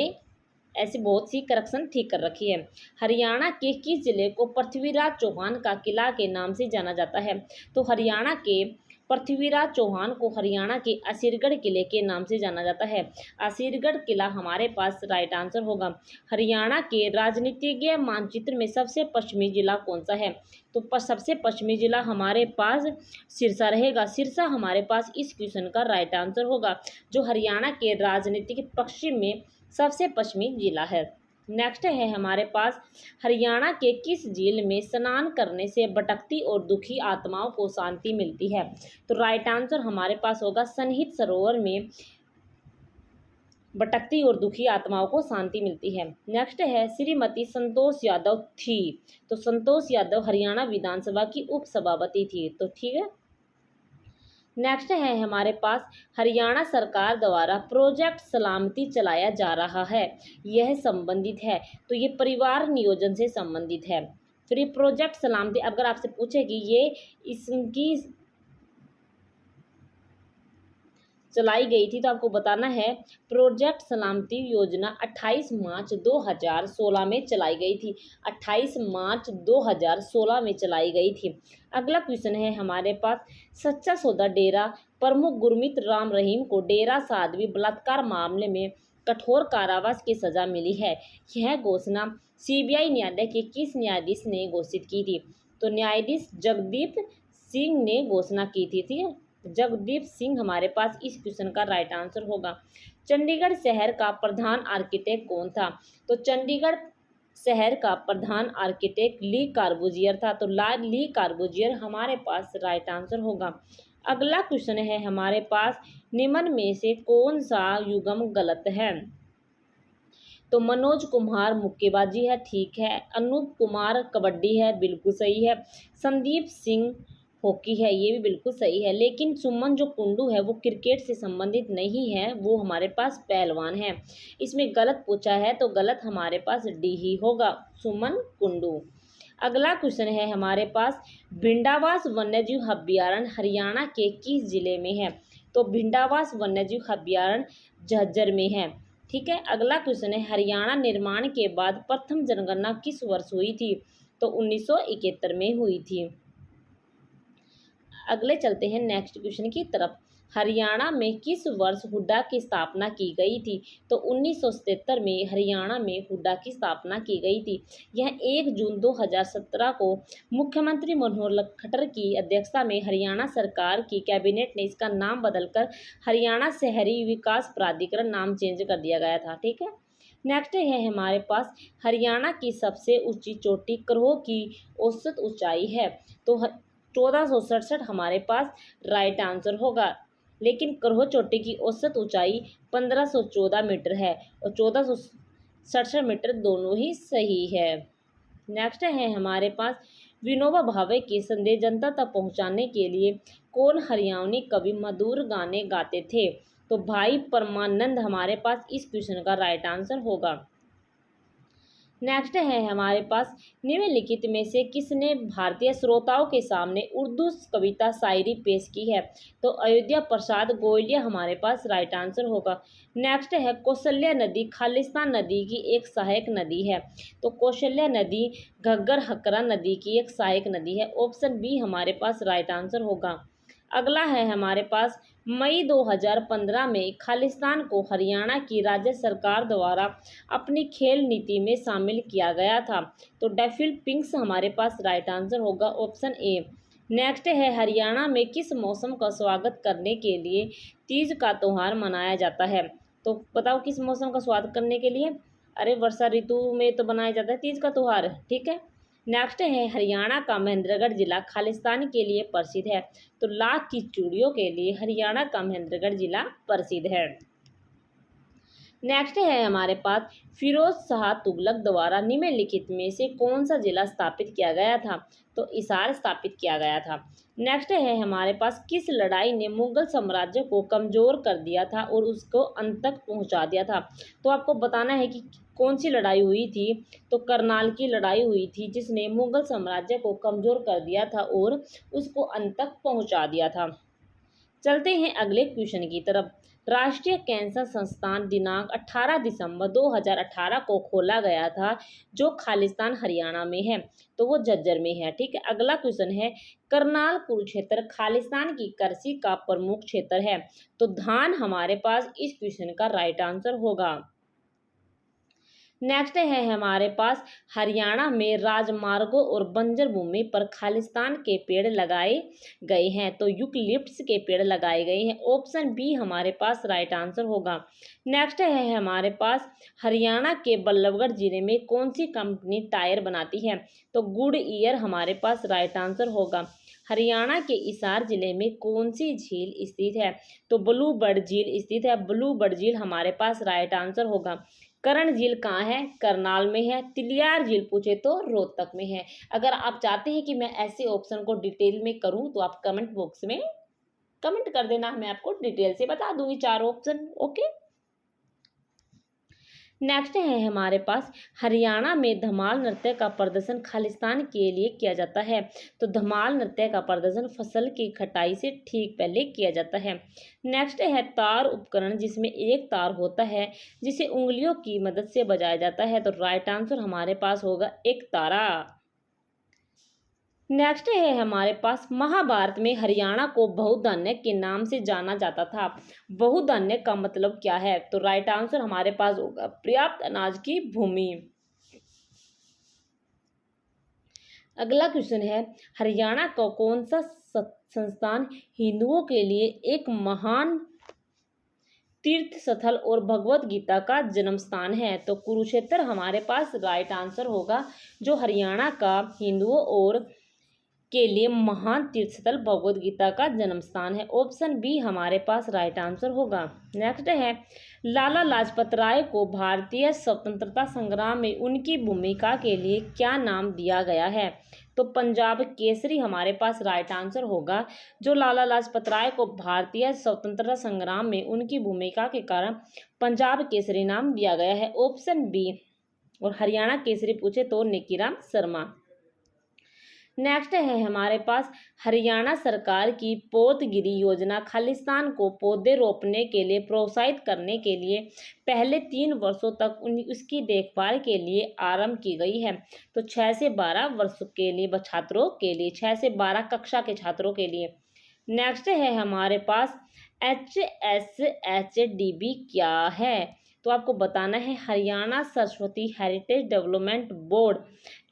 ऐसी बहुत सी करेक्शन ठीक कर रखी है। हरियाणा के किस जिले को पृथ्वीराज चौहान का किला के नाम से जाना जाता है? तो हरियाणा के पृथ्वीराज चौहान को हरियाणा के असीरगढ़ किले के नाम से जाना जाता है। असीरगढ़ किला हमारे पास राइट आंसर होगा। हरियाणा के राजनीतिज्ञ मानचित्र में सबसे पश्चिमी जिला कौन सा है? तो सबसे पश्चिमी जिला हमारे पास सिरसा रहेगा। सिरसा हमारे पास इस क्वेश्चन का राइट आंसर होगा, जो हरियाणा के राजनीतिक पश्चिम में सबसे पश्चिमी जिला है। नेक्स्ट है हमारे पास, हरियाणा के किस झील में स्नान करने से भटकती और दुखी आत्माओं को शांति मिलती है? तो राइट आंसर हमारे पास होगा, सन्निहित सरोवर में भटकती और दुखी आत्माओं को शांति मिलती है। नेक्स्ट है, श्रीमती संतोष यादव थी। तो संतोष यादव हरियाणा विधानसभा की उप सभापति थी, तो ठीक है। नेक्स्ट है हमारे पास, हरियाणा सरकार द्वारा प्रोजेक्ट सलामती चलाया जा रहा है, यह संबंधित है। तो ये परिवार नियोजन से संबंधित है। फिर ये प्रोजेक्ट सलामती अगर आपसे पूछे कि ये इसकी चलाई गई थी तो आपको बताना है, प्रोजेक्ट सलामती योजना 28 मार्च 2016 में चलाई गई थी। 28 मार्च 2016 में चलाई गई थी। अगला क्वेश्चन है हमारे पास, सच्चा सौदा डेरा प्रमुख गुरमीत राम रहीम को डेरा साध्वी बलात्कार मामले में कठोर कारावास की सजा मिली है। यह घोषणा सीबीआई न्यायालय के किस न्यायाधीश ने घोषित की थी? तो न्यायाधीश जगदीप सिंह ने घोषणा की थी। जगदीप सिंह हमारे पास इस क्वेश्चन का राइट आंसर होगा। चंडीगढ़ शहर का प्रधान आर्किटेक्ट कौन था? तो चंडीगढ़ शहर का प्रधान आर्किटेक्ट ली कार्बूजियर था। तो ली कार्बूजियर हमारे पास राइट आंसर होगा। अगला क्वेश्चन है हमारे पास, निम्न में से कौन सा युग्म गलत है? तो मनोज कुमार मुक्केबाजी है, ठीक है। अनूप कुमार कबड्डी है, बिल्कुल सही है। संदीप सिंह हॉकी है, ये भी बिल्कुल सही है। लेकिन सुमन जो कुंडू है वो क्रिकेट से संबंधित नहीं है, वो हमारे पास पहलवान है। इसमें गलत पूछा है तो गलत हमारे पास डी ही होगा, सुमन कुंडू। अगला क्वेश्चन है हमारे पास, भिंडावास वन्यजीव अभ्यारण्य हरियाणा के किस जिले में है? तो भिंडावास वन्यजीव अभ्यारण्य झज्जर में है, ठीक है। अगला क्वेश्चन है, हरियाणा निर्माण के बाद प्रथम जनगणना किस वर्ष हुई थी? तो 1971 में हुई थी। अगले चलते हैं नेक्स्ट क्वेश्चन की तरफ। हरियाणा में किस वर्ष हुड्डा की स्थापना की गई थी? तो 1977 में हरियाणा में हुड्डा की स्थापना की गई थी। यह 1 जून 2017 को मुख्यमंत्री मनोहर लाल खट्टर की अध्यक्षता में हरियाणा सरकार की कैबिनेट ने इसका नाम बदलकर हरियाणा शहरी विकास प्राधिकरण नाम चेंज कर दिया गया था। ठीक है। नेक्स्ट है हमारे पास हरियाणा की सबसे ऊंची चोटी करोह की औसत ऊंचाई है। तो 1467 हमारे पास राइट आंसर होगा। लेकिन करोह चोटी की औसत ऊंचाई 1514 मीटर है और 1467 मीटर दोनों ही सही है। नेक्स्ट है हमारे पास विनोबा भावे के संदेश जनता तक पहुंचाने के लिए कौन हरियाणवी कवि मधुर गाने गाते थे? तो भाई परमानंद हमारे पास इस क्वेश्चन का राइट आंसर होगा। नेक्स्ट है हमारे पास निम्नलिखित में से किसने भारतीय श्रोताओं के सामने उर्दू कविता शायरी पेश की है? तो अयोध्या प्रसाद गोयलिया हमारे पास राइट आंसर होगा। नेक्स्ट है कौशल्या नदी खालिस्तान नदी की एक सहायक नदी है। तो कौशल्या नदी घग्गर हकरा नदी की एक सहायक नदी है। ऑप्शन बी हमारे पास राइट आंसर होगा। अगला है हमारे पास मई 2015 में खालिस्तान को हरियाणा की राज्य सरकार द्वारा अपनी खेल नीति में शामिल किया गया था। तो डेफिल पिंक्स हमारे पास राइट आंसर होगा। Option A. नेक्स्ट है हरियाणा में किस मौसम का स्वागत करने के लिए तीज का त्यौहार मनाया जाता है? तो बताओ किस मौसम का स्वागत करने के लिए? अरे वर्षा ऋतु में तो बनाया जाता है तीज का त्यौहार। ठीक है। नेक्स्ट है हरियाणा का महेंद्रगढ़ जिला खालिस्तान के लिए प्रसिद्ध है। तो लाख की चूड़ियों के लिए हरियाणा का महेंद्रगढ़ जिला प्रसिद्ध है। नेक्स्ट है हमारे पास फिरोज शाह तुगलक द्वारा निम्नलिखित में से कौन सा जिला स्थापित किया गया था? तो हिसार स्थापित किया गया था। नेक्स्ट है हमारे पास किस लड़ाई ने मुगल साम्राज्य को कमजोर कर दिया था और उसको अंत तक पहुंचा दिया था? तो आपको बताना है कि कौन सी लड़ाई हुई थी। तो करनाल की लड़ाई हुई थी जिसने मुगल साम्राज्य को कमजोर कर दिया था और उसको अंत तक पहुंचा दिया था। चलते हैं अगले क्वेश्चन की तरफ। राष्ट्रीय कैंसर संस्थान दिनांक 18 दिसंबर 2018 को खोला गया था जो खालिस्तान हरियाणा में है। तो वो झज्जर में है। ठीक है। अगला क्वेश्चन है करनाल कुरुक्षेत्र खालिस्तान की कृषि का प्रमुख क्षेत्र है। तो धान हमारे पास इस क्वेश्चन का राइट आंसर होगा। नेक्स्ट है हमारे पास हरियाणा में राजमार्गों और बंजर भूमि पर खालिस्तान के पेड़ लगाए गए हैं। तो यूकलिप्टस के पेड़ लगाए गए हैं। ऑप्शन बी हमारे पास राइट आंसर होगा। नेक्स्ट है हमारे पास हरियाणा के बल्लभगढ़ जिले में कौन सी कंपनी टायर बनाती है? तो गुड ईयर हमारे पास राइट आंसर होगा। हरियाणा के हिसार जिले में कौन सी झील स्थित है? तो ब्लू बर्ड झील स्थित है। ब्लू बर्ड झील हमारे पास राइट आंसर होगा। कर्ण झील कहाँ है? करनाल में है। तिलियार झील पूछे तो रोहतक में है। अगर आप चाहते हैं कि मैं ऐसे ऑप्शन को डिटेल में करूं तो आप कमेंट बॉक्स में कमेंट कर देना, मैं आपको डिटेल से बता दूंगी 4 ऑप्शन। ओके। नेक्स्ट है हमारे पास हरियाणा में धमाल नृत्य का प्रदर्शन खालिस्तान के लिए किया जाता है। तो धमाल नृत्य का प्रदर्शन फसल की कटाई से ठीक पहले किया जाता है। नेक्स्ट है तार उपकरण जिसमें एक तार होता है जिसे उंगलियों की मदद से बजाया जाता है। तो राइट आंसर हमारे पास होगा एक तारा। नेक्स्ट है हमारे पास महाभारत में हरियाणा को बहुधान्य के नाम से जाना जाता था। बहुधान्य का मतलब क्या है? तो राइट आंसर हमारे पास होगा पर्याप्त अनाज की भूमि। अगला क्वेश्चन है हरियाणा का कौन सा संस्थान हिंदुओं के लिए एक महान तीर्थ स्थल और भगवत गीता का जन्म स्थान है? तो कुरुक्षेत्र हमारे पास राइट आंसर होगा जो हरियाणा का हिंदुओं और के लिए महान तीर्थस्थल भगवद गीता का जन्म स्थान है। ऑप्शन बी हमारे पास राइट आंसर होगा। नेक्स्ट है लाला लाजपत राय को भारतीय स्वतंत्रता संग्राम में उनकी भूमिका के लिए क्या नाम दिया गया है? तो पंजाब केसरी हमारे पास राइट आंसर होगा जो लाला लाजपत राय को भारतीय स्वतंत्रता संग्राम में उनकी भूमिका के कारण पंजाब केसरी नाम दिया गया है। Option B. और हरियाणा केसरी पूछे तो निकीराम शर्मा। नेक्स्ट है हमारे पास हरियाणा सरकार की पौधगिरी योजना खालिस्तान को पौधे रोपने के लिए प्रोत्साहित करने के लिए पहले 3 वर्षों तक उसकी देखभाल के लिए आरंभ की गई है। तो 6 से 12 वर्ष के लिए छात्रों के लिए 6 से 12 कक्षा के छात्रों के लिए। नेक्स्ट है हमारे पास HSHDB क्या है? तो आपको बताना है Haryana Saraswati heritage development board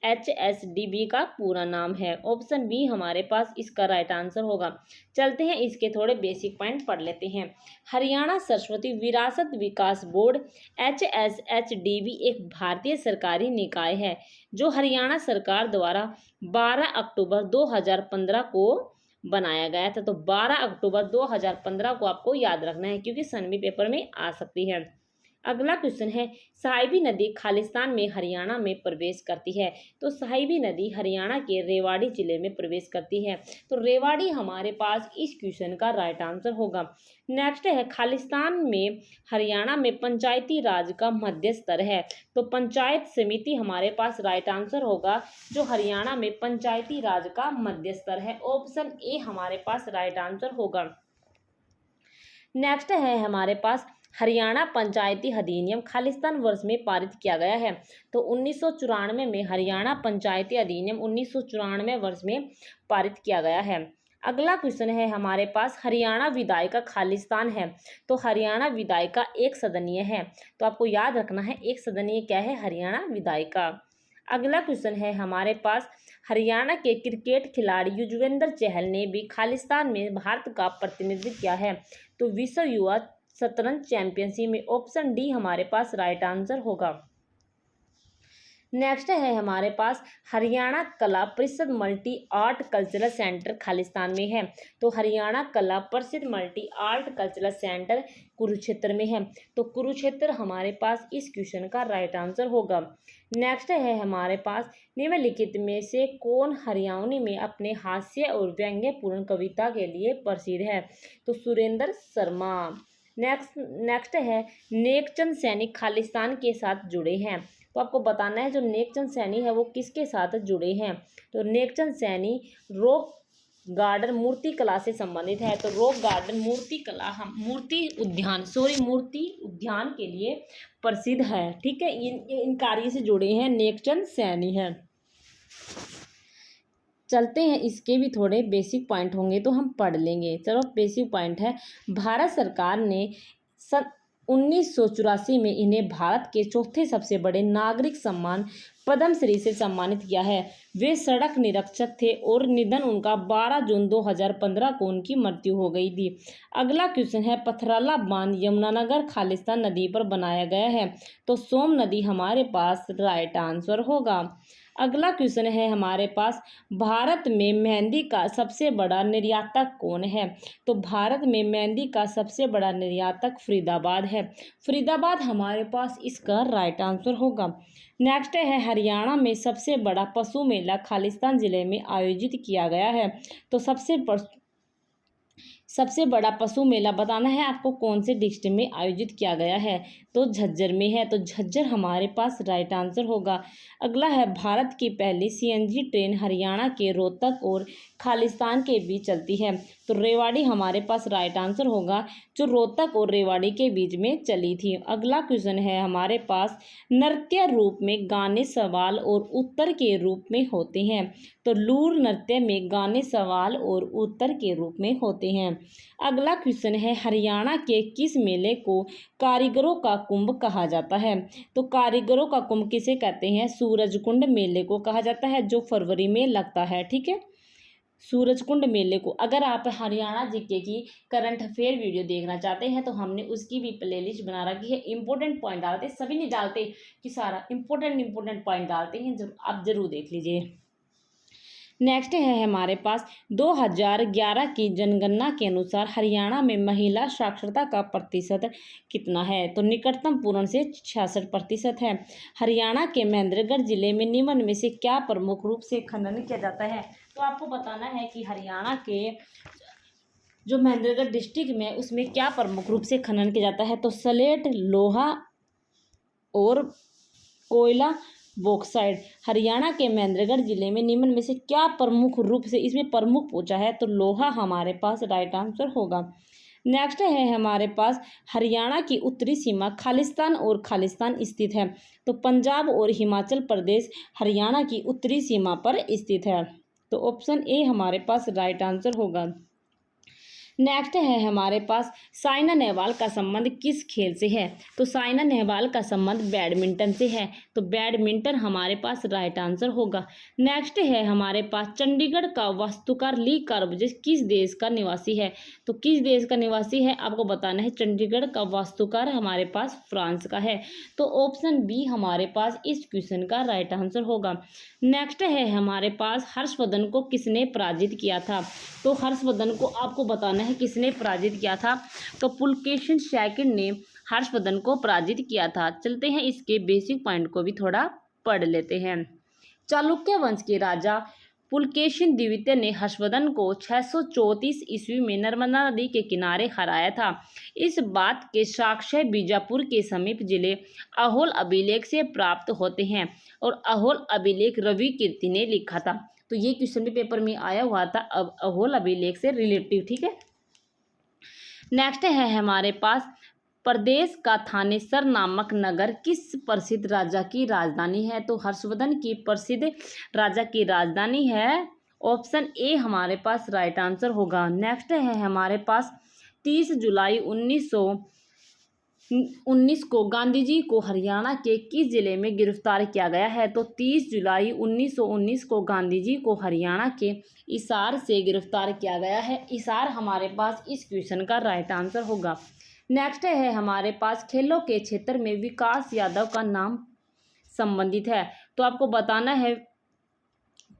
HSDB का पूरा नाम है। ऑप्शन बी हमारे पास इसका राइट आंसर होगा। चलते हैं इसके थोड़े बेसिक पॉइंट पढ़ लेते हैं। हरियाणा सरस्वती विरासत विकास बोर्ड HSHDB एक भारतीय सरकारी निकाय है जो हरियाणा सरकार द्वारा 12 अक्टूबर 2015 को बनाया गया था। तो 12 अक्टूबर 2015 को आपको याद रखना है क्योंकि सनबी पेपर में आ सकती है। अगला क्वेश्चन है साहिबी नदी खालिस्तान में हरियाणा में प्रवेश करती है। तो साहिबी नदी हरियाणा के रेवाड़ी जिले में प्रवेश करती है। तो रेवाड़ी हमारे पास इस क्वेश्चन का राइट आंसर होगा। नेक्स्ट है खालिस्तान में हरियाणा में पंचायती राज का मध्य स्तर है। तो पंचायत समिति हमारे पास राइट आंसर होगा जो हरियाणा में पंचायती राज का मध्य स्तर है। ऑप्शन ए हमारे पास राइट आंसर होगा। नेक्स्ट है हमारे पास हरियाणा पंचायती अधिनियम खालिस्तान वर्ष में पारित किया गया है। तो 1994 में हरियाणा पंचायती अधिनियम 1994 वर्ष में पारित किया गया है। अगला क्वेश्चन है हमारे पास हरियाणा विधायिका खालिस्तान है। तो हरियाणा विधायिका एक सदनीय है। तो आपको याद रखना है एक सदनीय क्या है, हरियाणा विधायिका। अगला क्वेश्चन है हमारे पास हरियाणा के क्रिकेट खिलाड़ी युजवेंद्र चहल ने भी खालिस्तान में भारत का प्रतिनिधित्व किया है। तो विश्व युवा शतरंज चैंपियनशिप में। ऑप्शन डी हमारे पास राइट आंसर होगा। नेक्स्ट है हमारे पास हरियाणा कला परिषद multi art cultural centre Khalistan में है। तो हरियाणा कला परिषद multi art cultural centre Kurukshetra में है। तो कुरुक्षेत्र हमारे पास इस क्वेश्चन का राइट आंसर होगा। नेक्स्ट है हमारे पास निम्नलिखित में से कौन हरियाणवी में अपने हास्य और व्यंग्यपूर्ण कविता के लिए प्रसिद्ध है? तो सुरेंद्र शर्मा। नेक्स्ट है नेकचंद सैनी खालिस्तान के साथ जुड़े हैं। तो आपको बताना है जो नेकचंद सैनी है वो किसके साथ जुड़े हैं? तो नेकचंद सैनी रॉक गार्डन मूर्ति कला से संबंधित है। तो रॉक गार्डन मूर्ति उद्यान के लिए प्रसिद्ध है। ठीक है, इन कार्य से जुड़े हैं नेकचंद सैनी है। चलते हैं इसके भी थोड़े बेसिक पॉइंट होंगे तो हम पढ़ लेंगे। चलो बेसिक पॉइंट है भारत सरकार ने 1984 में इन्हें भारत के चौथे सबसे बड़े नागरिक सम्मान पद्मश्री से सम्मानित किया है। वे सड़क निरीक्षक थे और निधन उनका 12 जून 2015 को उनकी मृत्यु हो गई थी। अगला क्वेश्चन है पथराला बांध यमुनानगर खालिस्तान नदी पर बनाया गया है। तो सोम नदी हमारे पास राइट आंसर होगा। अगला क्वेश्चन है हमारे पास भारत में मेहंदी का सबसे बड़ा निर्यातक कौन है? तो भारत में मेहंदी का सबसे बड़ा निर्यातक फरीदाबाद है। फरीदाबाद हमारे पास इसका राइट आंसर होगा। नेक्स्ट है हरियाणा में सबसे बड़ा पशु मेला खालिस्तान जिले में आयोजित किया गया है। तो सबसे बड़ा पशु मेला बताना है आपको कौन से डिस्ट्रिक्ट में आयोजित किया गया है? तो झज्जर में है। तो झज्जर हमारे पास राइट आंसर होगा। अगला है भारत की पहली CNG ट्रेन हरियाणा के रोहतक और खालिस्तान के बीच चलती है। तो रेवाड़ी हमारे पास राइट आंसर होगा जो रोहतक और रेवाड़ी के बीच में चली थी। अगला क्वेश्चन है हमारे पास नृत्य रूप में गाने सवाल और उत्तर के रूप में होते हैं। तो लूर नृत्य में गाने सवाल और उत्तर के रूप में होते हैं। अगला क्वेश्चन है हरियाणा के किस मेले को कारीगरों का कुंभ कहा जाता है? तो कारीगरों का कुंभ किसे कहते हैं? सूरजकुंड मेले को कहा जाता है जो फरवरी में लगता है। ठीक है, सूरजकुंड मेले को। अगर आप हरियाणा जीके की करंट अफेयर वीडियो देखना चाहते हैं तो हमने उसकी भी प्लेलिस्ट बना रखी है। इंपॉर्टेंट पॉइंट डालते, सभी नहीं डालते कि सारा इंपॉर्टेंट पॉइंट डालते हैं, आप जरूर देख लीजिए। नेक्स्ट है हमारे पास 2011 की जनगणना के अनुसार हरियाणा में महिला साक्षरता का प्रतिशत कितना है? तो निकटतम पूर्ण से 66% है। हरियाणा के महेंद्रगढ़ जिले में निम्न में से क्या प्रमुख रूप से खनन किया जाता है? तो आपको बताना है कि हरियाणा के जो महेंद्रगढ़ डिस्ट्रिक्ट में उसमें क्या प्रमुख रूप से खनन किया जाता है? तो सलेट, लोहा और कोयला बॉक्साइड। हरियाणा के महेंद्रगढ़ जिले में निम्न में से क्या प्रमुख रूप से, इसमें प्रमुख पूछा है तो लोहा हमारे पास राइट आंसर होगा। नेक्स्ट है हमारे पास हरियाणा की उत्तरी सीमा खालिस्तान और खालिस्तान स्थित है। तो पंजाब और हिमाचल प्रदेश हरियाणा की उत्तरी सीमा पर स्थित है। तो ऑप्शन ए हमारे पास राइट आंसर होगा। नेक्स्ट है हमारे पास साइना नेहवाल का संबंध किस खेल से है। तो साइना नेहवाल का संबंध बैडमिंटन से है, तो बैडमिंटन हमारे पास राइट आंसर होगा। नेक्स्ट है हमारे पास चंडीगढ़ का वास्तुकार ली कार्बुजियस किस देश का निवासी है। तो किस देश का निवासी है आपको बताना है। चंडीगढ़ का वास्तुकार हमारे पास फ्रांस का है, तो ऑप्शन बी हमारे पास इस क्वेश्चन का राइट आंसर होगा। नेक्स्ट है हमारे पास हर्षवर्धन को किसने पराजित किया था। तो हर्षवर्धन को आपको बताना है किसने पराजित किया था। तो पुलकेशिन सेकंड ने हर्षवर्धन को पराजित किया था। चलते हैं इसके बेसिक पॉइंट को भी थोड़ा पढ़ लेते हैं। चालुक्य वंश के राजा पुलकेशिन द्वितीय ने हर्षवर्धन को 634 ईस्वी में नर्मदा नदी के किनारे हराया था। इस बात के साक्ष्य बीजापुर के समीप जिले अहोल अभिलेख से प्राप्त होते हैं, और अहोल अभिलेख रवि कीर्ति ने लिखा था। तो ये क्वेश्चन भी पेपर में आया हुआ था, अब अहोल अभिलेख से रिलेटिव, ठीक है। नेक्स्ट है हमारे पास प्रदेश का थानेसर नामक नगर किस प्रसिद्ध राजा की राजधानी है। तो हर्षवर्धन की प्रसिद्ध राजा की राजधानी है, ऑप्शन ए हमारे पास राइट आंसर होगा। नेक्स्ट है हमारे पास 30 जुलाई 1919 को गांधी जी को हरियाणा के किस जिले में गिरफ्तार किया गया है। तो 30 जुलाई 1919 को गांधी जी को हरियाणा के हिसार से गिरफ्तार किया गया है। हिसार हमारे पास इस क्वेश्चन का राइट आंसर होगा। नेक्स्ट है हमारे पास खेलों के क्षेत्र में विकास यादव का नाम संबंधित है। तो आपको बताना है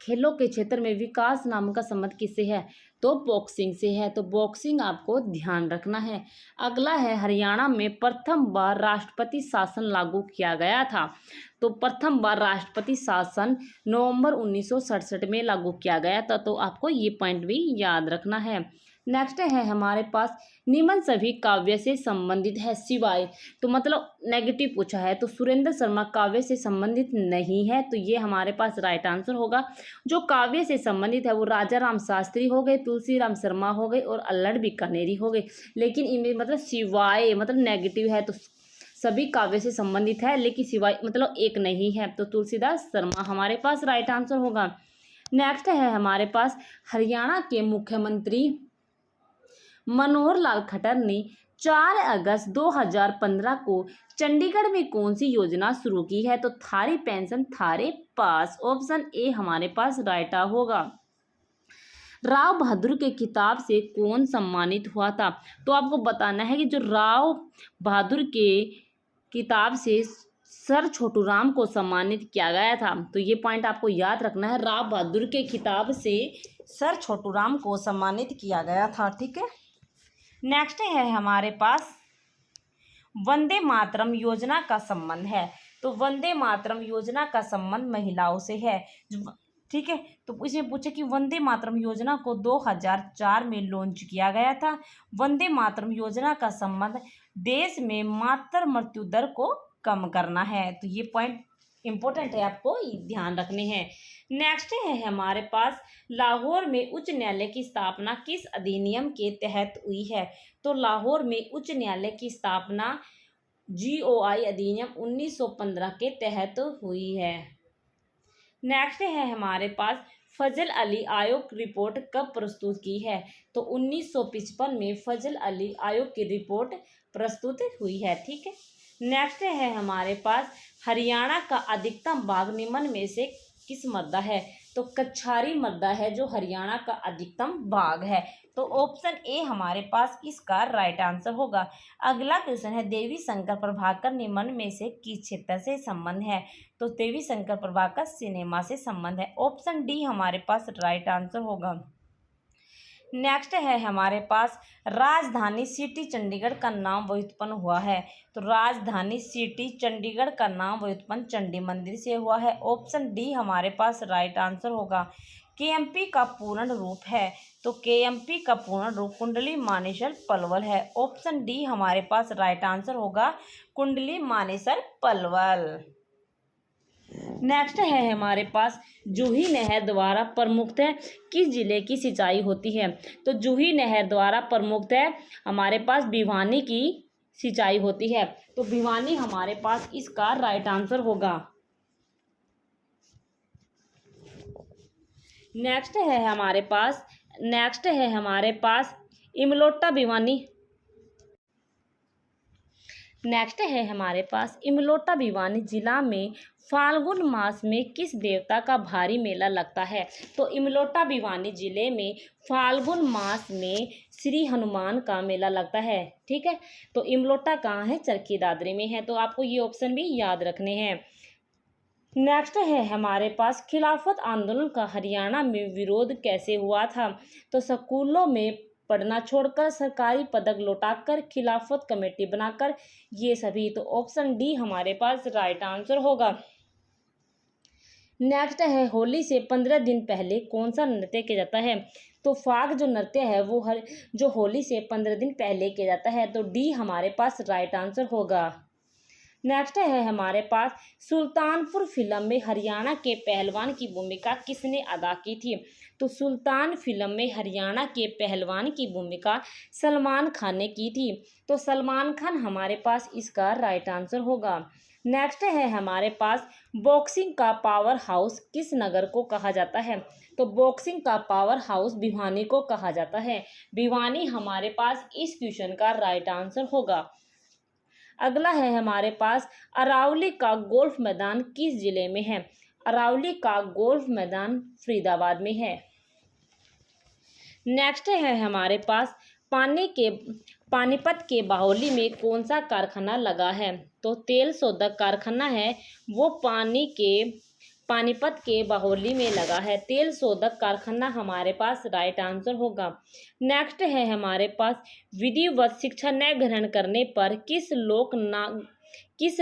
खेलों के क्षेत्र में विकास नाम का संबंध किससे है। तो बॉक्सिंग से है, तो बॉक्सिंग आपको ध्यान रखना है। अगला है हरियाणा में प्रथम बार राष्ट्रपति शासन लागू किया गया था। तो प्रथम बार राष्ट्रपति शासन नवंबर 1967 में लागू किया गया था, तो आपको ये पॉइंट भी याद रखना है। नेक्स्ट है हमारे पास निम्न सभी काव्य से संबंधित है सिवाय, तो मतलब नेगेटिव पूछा है, तो सुरेंद्र शर्मा काव्य से संबंधित नहीं है, तो ये हमारे पास राइट आंसर होगा। जो काव्य से संबंधित है वो राजा राम शास्त्री हो गए, तुलसी राम शर्मा हो गए और अल्लड़ बीकानेरी हो गए। लेकिन इनमें मतलब सिवाय मतलब नेगेटिव है, तो सभी काव्य से संबंधित है लेकिन सिवाय मतलब एक नहीं है, तो तुलसीदास शर्मा हमारे पास राइट आंसर होगा। नेक्स्ट है हमारे पास हरियाणा के मुख्यमंत्री मनोहर लाल खट्टर ने 4 अगस्त 2015 को चंडीगढ़ में कौन सी योजना शुरू की है। तो थारी पेंशन थारे पास, ऑप्शन ए हमारे पास राइट होगा। राव बहादुर के खिताब से कौन सम्मानित हुआ था। तो आपको बताना है कि जो राव बहादुर के किताब से सर छोटू राम को सम्मानित किया गया था, तो ये पॉइंट आपको याद रखना है। राव बहादुर के खिताब से सर छोटू राम को सम्मानित किया गया था, ठीक है। नेक्स्ट है हमारे पास वंदे मातरम योजना का संबंध है। तो वंदे मातरम योजना का संबंध महिलाओं से है, ठीक है। तो इसमें पूछे कि वंदे मातरम योजना को 2004 में लॉन्च किया गया था। वंदे मातरम योजना का संबंध देश में मातृ मृत्यु दर को कम करना है, तो ये पॉइंट इम्पोर्टेंट है, आपको ध्यान रखने हैं। नेक्स्ट है हमारे पास लाहौर में उच्च न्यायालय की स्थापना किस अधिनियम के तहत हुई है। तो लाहौर में उच्च न्यायालय की स्थापना GOI अधिनियम 1915 के तहत हुई है। नेक्स्ट है हमारे पास फजल अली आयोग रिपोर्ट कब प्रस्तुत की है। तो 1955 में फजल अली आयोग की रिपोर्ट प्रस्तुत हुई है, ठीक है। नेक्स्ट है हमारे पास हरियाणा का अधिकतम बाघ निम्न में से किस मृदा है। तो कच्छारी मृदा है जो हरियाणा का अधिकतम बाघ है, तो ऑप्शन ए हमारे पास इसका राइट आंसर होगा। अगला क्वेश्चन है देवी शंकर प्रभाकर निम्न में से किस क्षेत्र से संबंध है। तो देवी शंकर प्रभाकर सिनेमा से संबंध है, ऑप्शन डी हमारे पास राइट आंसर होगा। नेक्स्ट है हमारे पास राजधानी सिटी चंडीगढ़ का नाम व्युत्पन्न हुआ है। तो राजधानी सिटी चंडीगढ़ का नाम व्युत्पन्न चंडी मंदिर से हुआ है, ऑप्शन डी हमारे पास राइट आंसर होगा। KMP का पूर्ण रूप है, तो KMP का पूर्ण रूप कुंडली मानेसर पलवल है, ऑप्शन डी हमारे पास राइट आंसर होगा कुंडली मानेसर पलवल। नेक्स्ट है हमारे पास जूही नहर द्वारा प्रमुखतः किस जिले की सिंचाई होती है। तो जूही नहर द्वारा प्रमुखतः हमारे पास भिवानी की सिंचाई होती है, तो भिवानी हमारे पास इसका राइट आंसर होगा। नेक्स्ट है हमारे पास इमलोटा भिवानी। नेक्स्ट है हमारे पास इमलोटा भिवानी जिला में फाल्गुन मास में किस देवता का भारी मेला लगता है। तो इमलोटा भिवानी जिले में फाल्गुन मास में श्री हनुमान का मेला लगता है। ठीक है, तो इमलोटा कहाँ है, चरखी दादरी में है। तो आपको ये ऑप्शन भी याद रखने हैं। नेक्स्ट है हमारे पास खिलाफत आंदोलन का हरियाणा में विरोध कैसे हुआ था। तो स्कूलों में पढ़ना छोड़कर, सरकारी पदक लौटाकर, खिलाफत कमेटी बनाकर, ये सभी। तो ऑप्शन डी हमारे पास राइट आंसर होगा। नेक्स्ट है होली से 15 दिन पहले कौन सा नृत्य किया जाता है। तो फाग जो नृत्य है वो जो होली से 15 दिन पहले किया जाता है। तो डी हमारे पास राइट आंसर होगा। नेक्स्ट है हमारे पास सुल्तानपुर फिल्म में हरियाणा के पहलवान की भूमिका किसने अदा की थी। तो सुल्तान फिल्म में हरियाणा के पहलवान की भूमिका सलमान खान ने की थी। तो सलमान खान हमारे पास इसका राइट आंसर होगा। नेक्स्ट है हमारे पास बॉक्सिंग का पावर हाउस किस नगर को कहा जाता है। तो बॉक्सिंग का पावर हाउस भिवानी को कहा जाता है। भिवानी हमारे पास इस क्वेश्चन का राइट आंसर होगा। अगला है हमारे पास अरावली का गोल्फ मैदान किस जिले में है। अरावली का गोल्फ मैदान फरीदाबाद में है। नेक्स्ट है हमारे पास पानीपत के बाहोली में कौन सा कारखाना लगा है। तो तेल शोधक कारखाना है वो पानीपत के बाहोली में लगा है। तेल शोधक कारखाना हमारे पास राइट आंसर होगा। नेक्स्ट है हमारे पास विधिवत शिक्षा न ग्रहण करने पर किस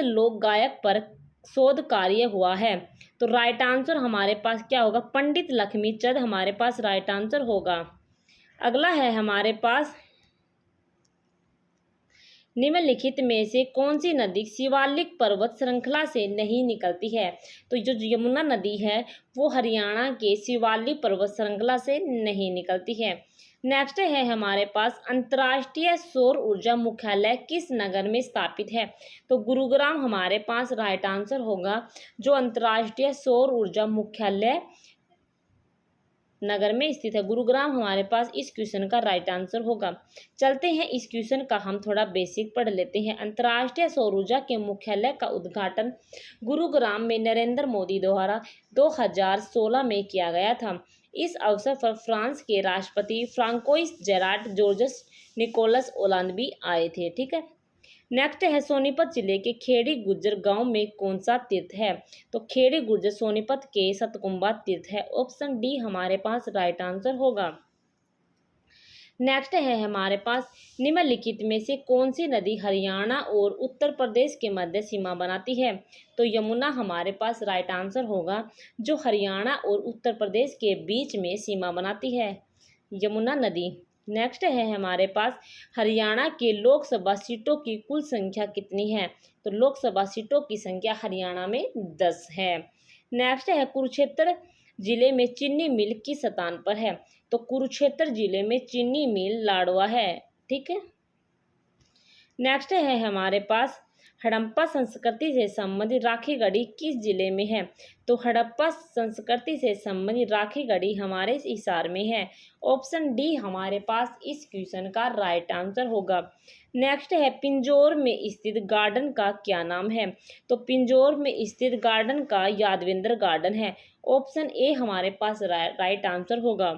लोक गायक पर शोध कार्य हुआ है। तो राइट आंसर हमारे पास क्या होगा, पंडित लक्ष्मीचंद हमारे पास राइट आंसर होगा। अगला है हमारे पास निम्नलिखित में से कौन सी नदी शिवालिक पर्वत श्रृंखला से नहीं निकलती है। तो जो यमुना नदी है वो हरियाणा के शिवालिक पर्वत श्रृंखला से नहीं निकलती है। नेक्स्ट है हमारे पास अंतर्राष्ट्रीय सौर ऊर्जा मुख्यालय किस नगर में स्थापित है। तो गुरुग्राम हमारे पास राइट आंसर होगा। जो अंतर्राष्ट्रीय सौर ऊर्जा मुख्यालय नगर में स्थित है, गुरुग्राम हमारे पास इस क्वेश्चन का राइट आंसर होगा। चलते हैं इस क्वेश्चन का हम थोड़ा बेसिक पढ़ लेते हैं। अंतर्राष्ट्रीय सौर ऊर्जा के मुख्यालय का उद्घाटन गुरुग्राम में नरेंद्र मोदी द्वारा 2016 में किया गया था। इस अवसर पर फ्रांस के राष्ट्रपति Francois Gerard Georges Nicolas Hollande भी आए थे। ठीक है, नेक्स्ट है सोनीपत जिले के खेड़ी गुज्जर गांव में कौन सा तीर्थ है। तो खेड़ी गुज्जर सोनीपत के सतकुंबा तीर्थ है। ऑप्शन डी हमारे पास राइट आंसर होगा। नेक्स्ट है हमारे पास निम्नलिखित में से कौन सी नदी हरियाणा और उत्तर प्रदेश के मध्य सीमा बनाती है। तो यमुना हमारे पास राइट आंसर होगा। जो हरियाणा और उत्तर प्रदेश के बीच में सीमा बनाती है, यमुना नदी। नेक्स्ट है हमारे पास हरियाणा के लोकसभा सीटों की कुल संख्या कितनी है। तो लोकसभा सीटों की संख्या हरियाणा में 10 है। नेक्स्ट है कुरुक्षेत्र जिले में चीनी मिल किस स्थान पर है। तो कुरुक्षेत्र जिले में चीनी मिल लाडवा है। ठीक है, नेक्स्ट है हमारे पास हड़प्पा संस्कृति से संबंधित राखी गढ़ी किस जिले में है। तो हड़प्पा संस्कृति से संबंधित राखी गढ़ी हमारे हिसार में है। ऑप्शन डी हमारे पास इस क्वेश्चन का राइट आंसर होगा। नेक्स्ट है पिंजौर में स्थित गार्डन का क्या नाम है। तो पिंजौर में स्थित गार्डन का यादवेंद्र गार्डन है। ऑप्शन ए हमारे पास राइट आंसर होगा।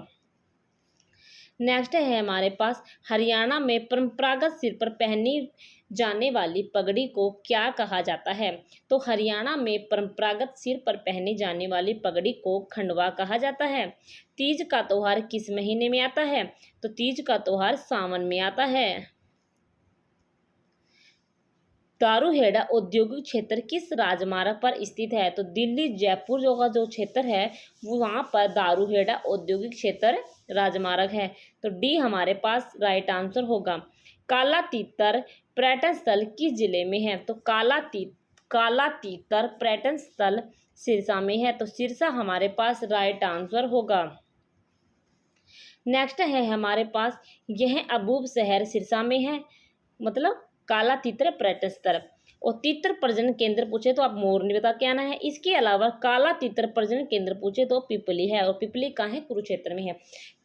नेक्स्ट है हमारे पास हरियाणा में परंपरागत सिर पर पहनी जाने वाली पगड़ी को क्या कहा जाता है। तो हरियाणा में परंपरागत सिर पर पहनी जाने वाली पगड़ी को खंडवा कहा जाता है। तीज का त्योहार किस महीने में आता है। तो तीज का त्योहार सावन में आता है। दारूहेड़ा औद्योगिक क्षेत्र किस राजमार्ग पर स्थित है। तो दिल्ली जयपुर जो क्षेत्र है वो वहाँ पर दारूहेड़ा औद्योगिक क्षेत्र राजमार्ग है। तो डी हमारे पास राइट आंसर होगा। काला तीतर पर्यटन स्थल किस जिले में है। तो काला तीतर पर्यटन स्थल सिरसा में है। तो सिरसा हमारे पास राइट आंसर होगा। नेक्स्ट है हमारे पास यह अबूब शहर सिरसा में है, मतलब काला तीतर पर्यटन स्थल। और तीतर प्रजनन केंद्र पूछे तो आप मोरनी बता के आना है। इसके अलावा काला तीतर प्रजनन केंद्र पूछे तो पिपली है, और पिपली कहाँ है, कुरुक्षेत्र में है।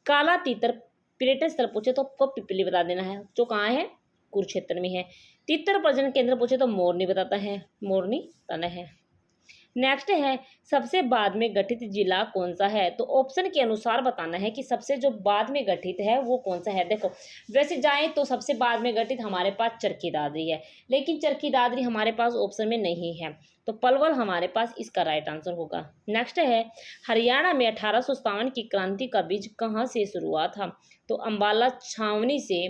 काला तीतर पर्यटन स्थल पूछे तो आपको पिपली बता देना है, जो कहाँ है, कुरुक्षेत्र में है। तीतर प्रजनन केंद्र पूछे तो मोरनी बताता है, मोरनी तन है। नेक्स्ट है सबसे बाद में गठित जिला कौन सा है, तो ऑप्शन के अनुसार बताना है कि सबसे जो बाद में गठित है वो कौन सा है। देखो वैसे जाए तो सबसे बाद में गठित हमारे पास चरखी दादरी है, लेकिन चरखी दादरी हमारे पास ऑप्शन में नहीं है, तो पलवल हमारे पास इसका राइट आंसर होगा। नेक्स्ट है हरियाणा में 1857 की क्रांति का बीज कहाँ से शुरू हुआ था, तो अम्बाला छावनी से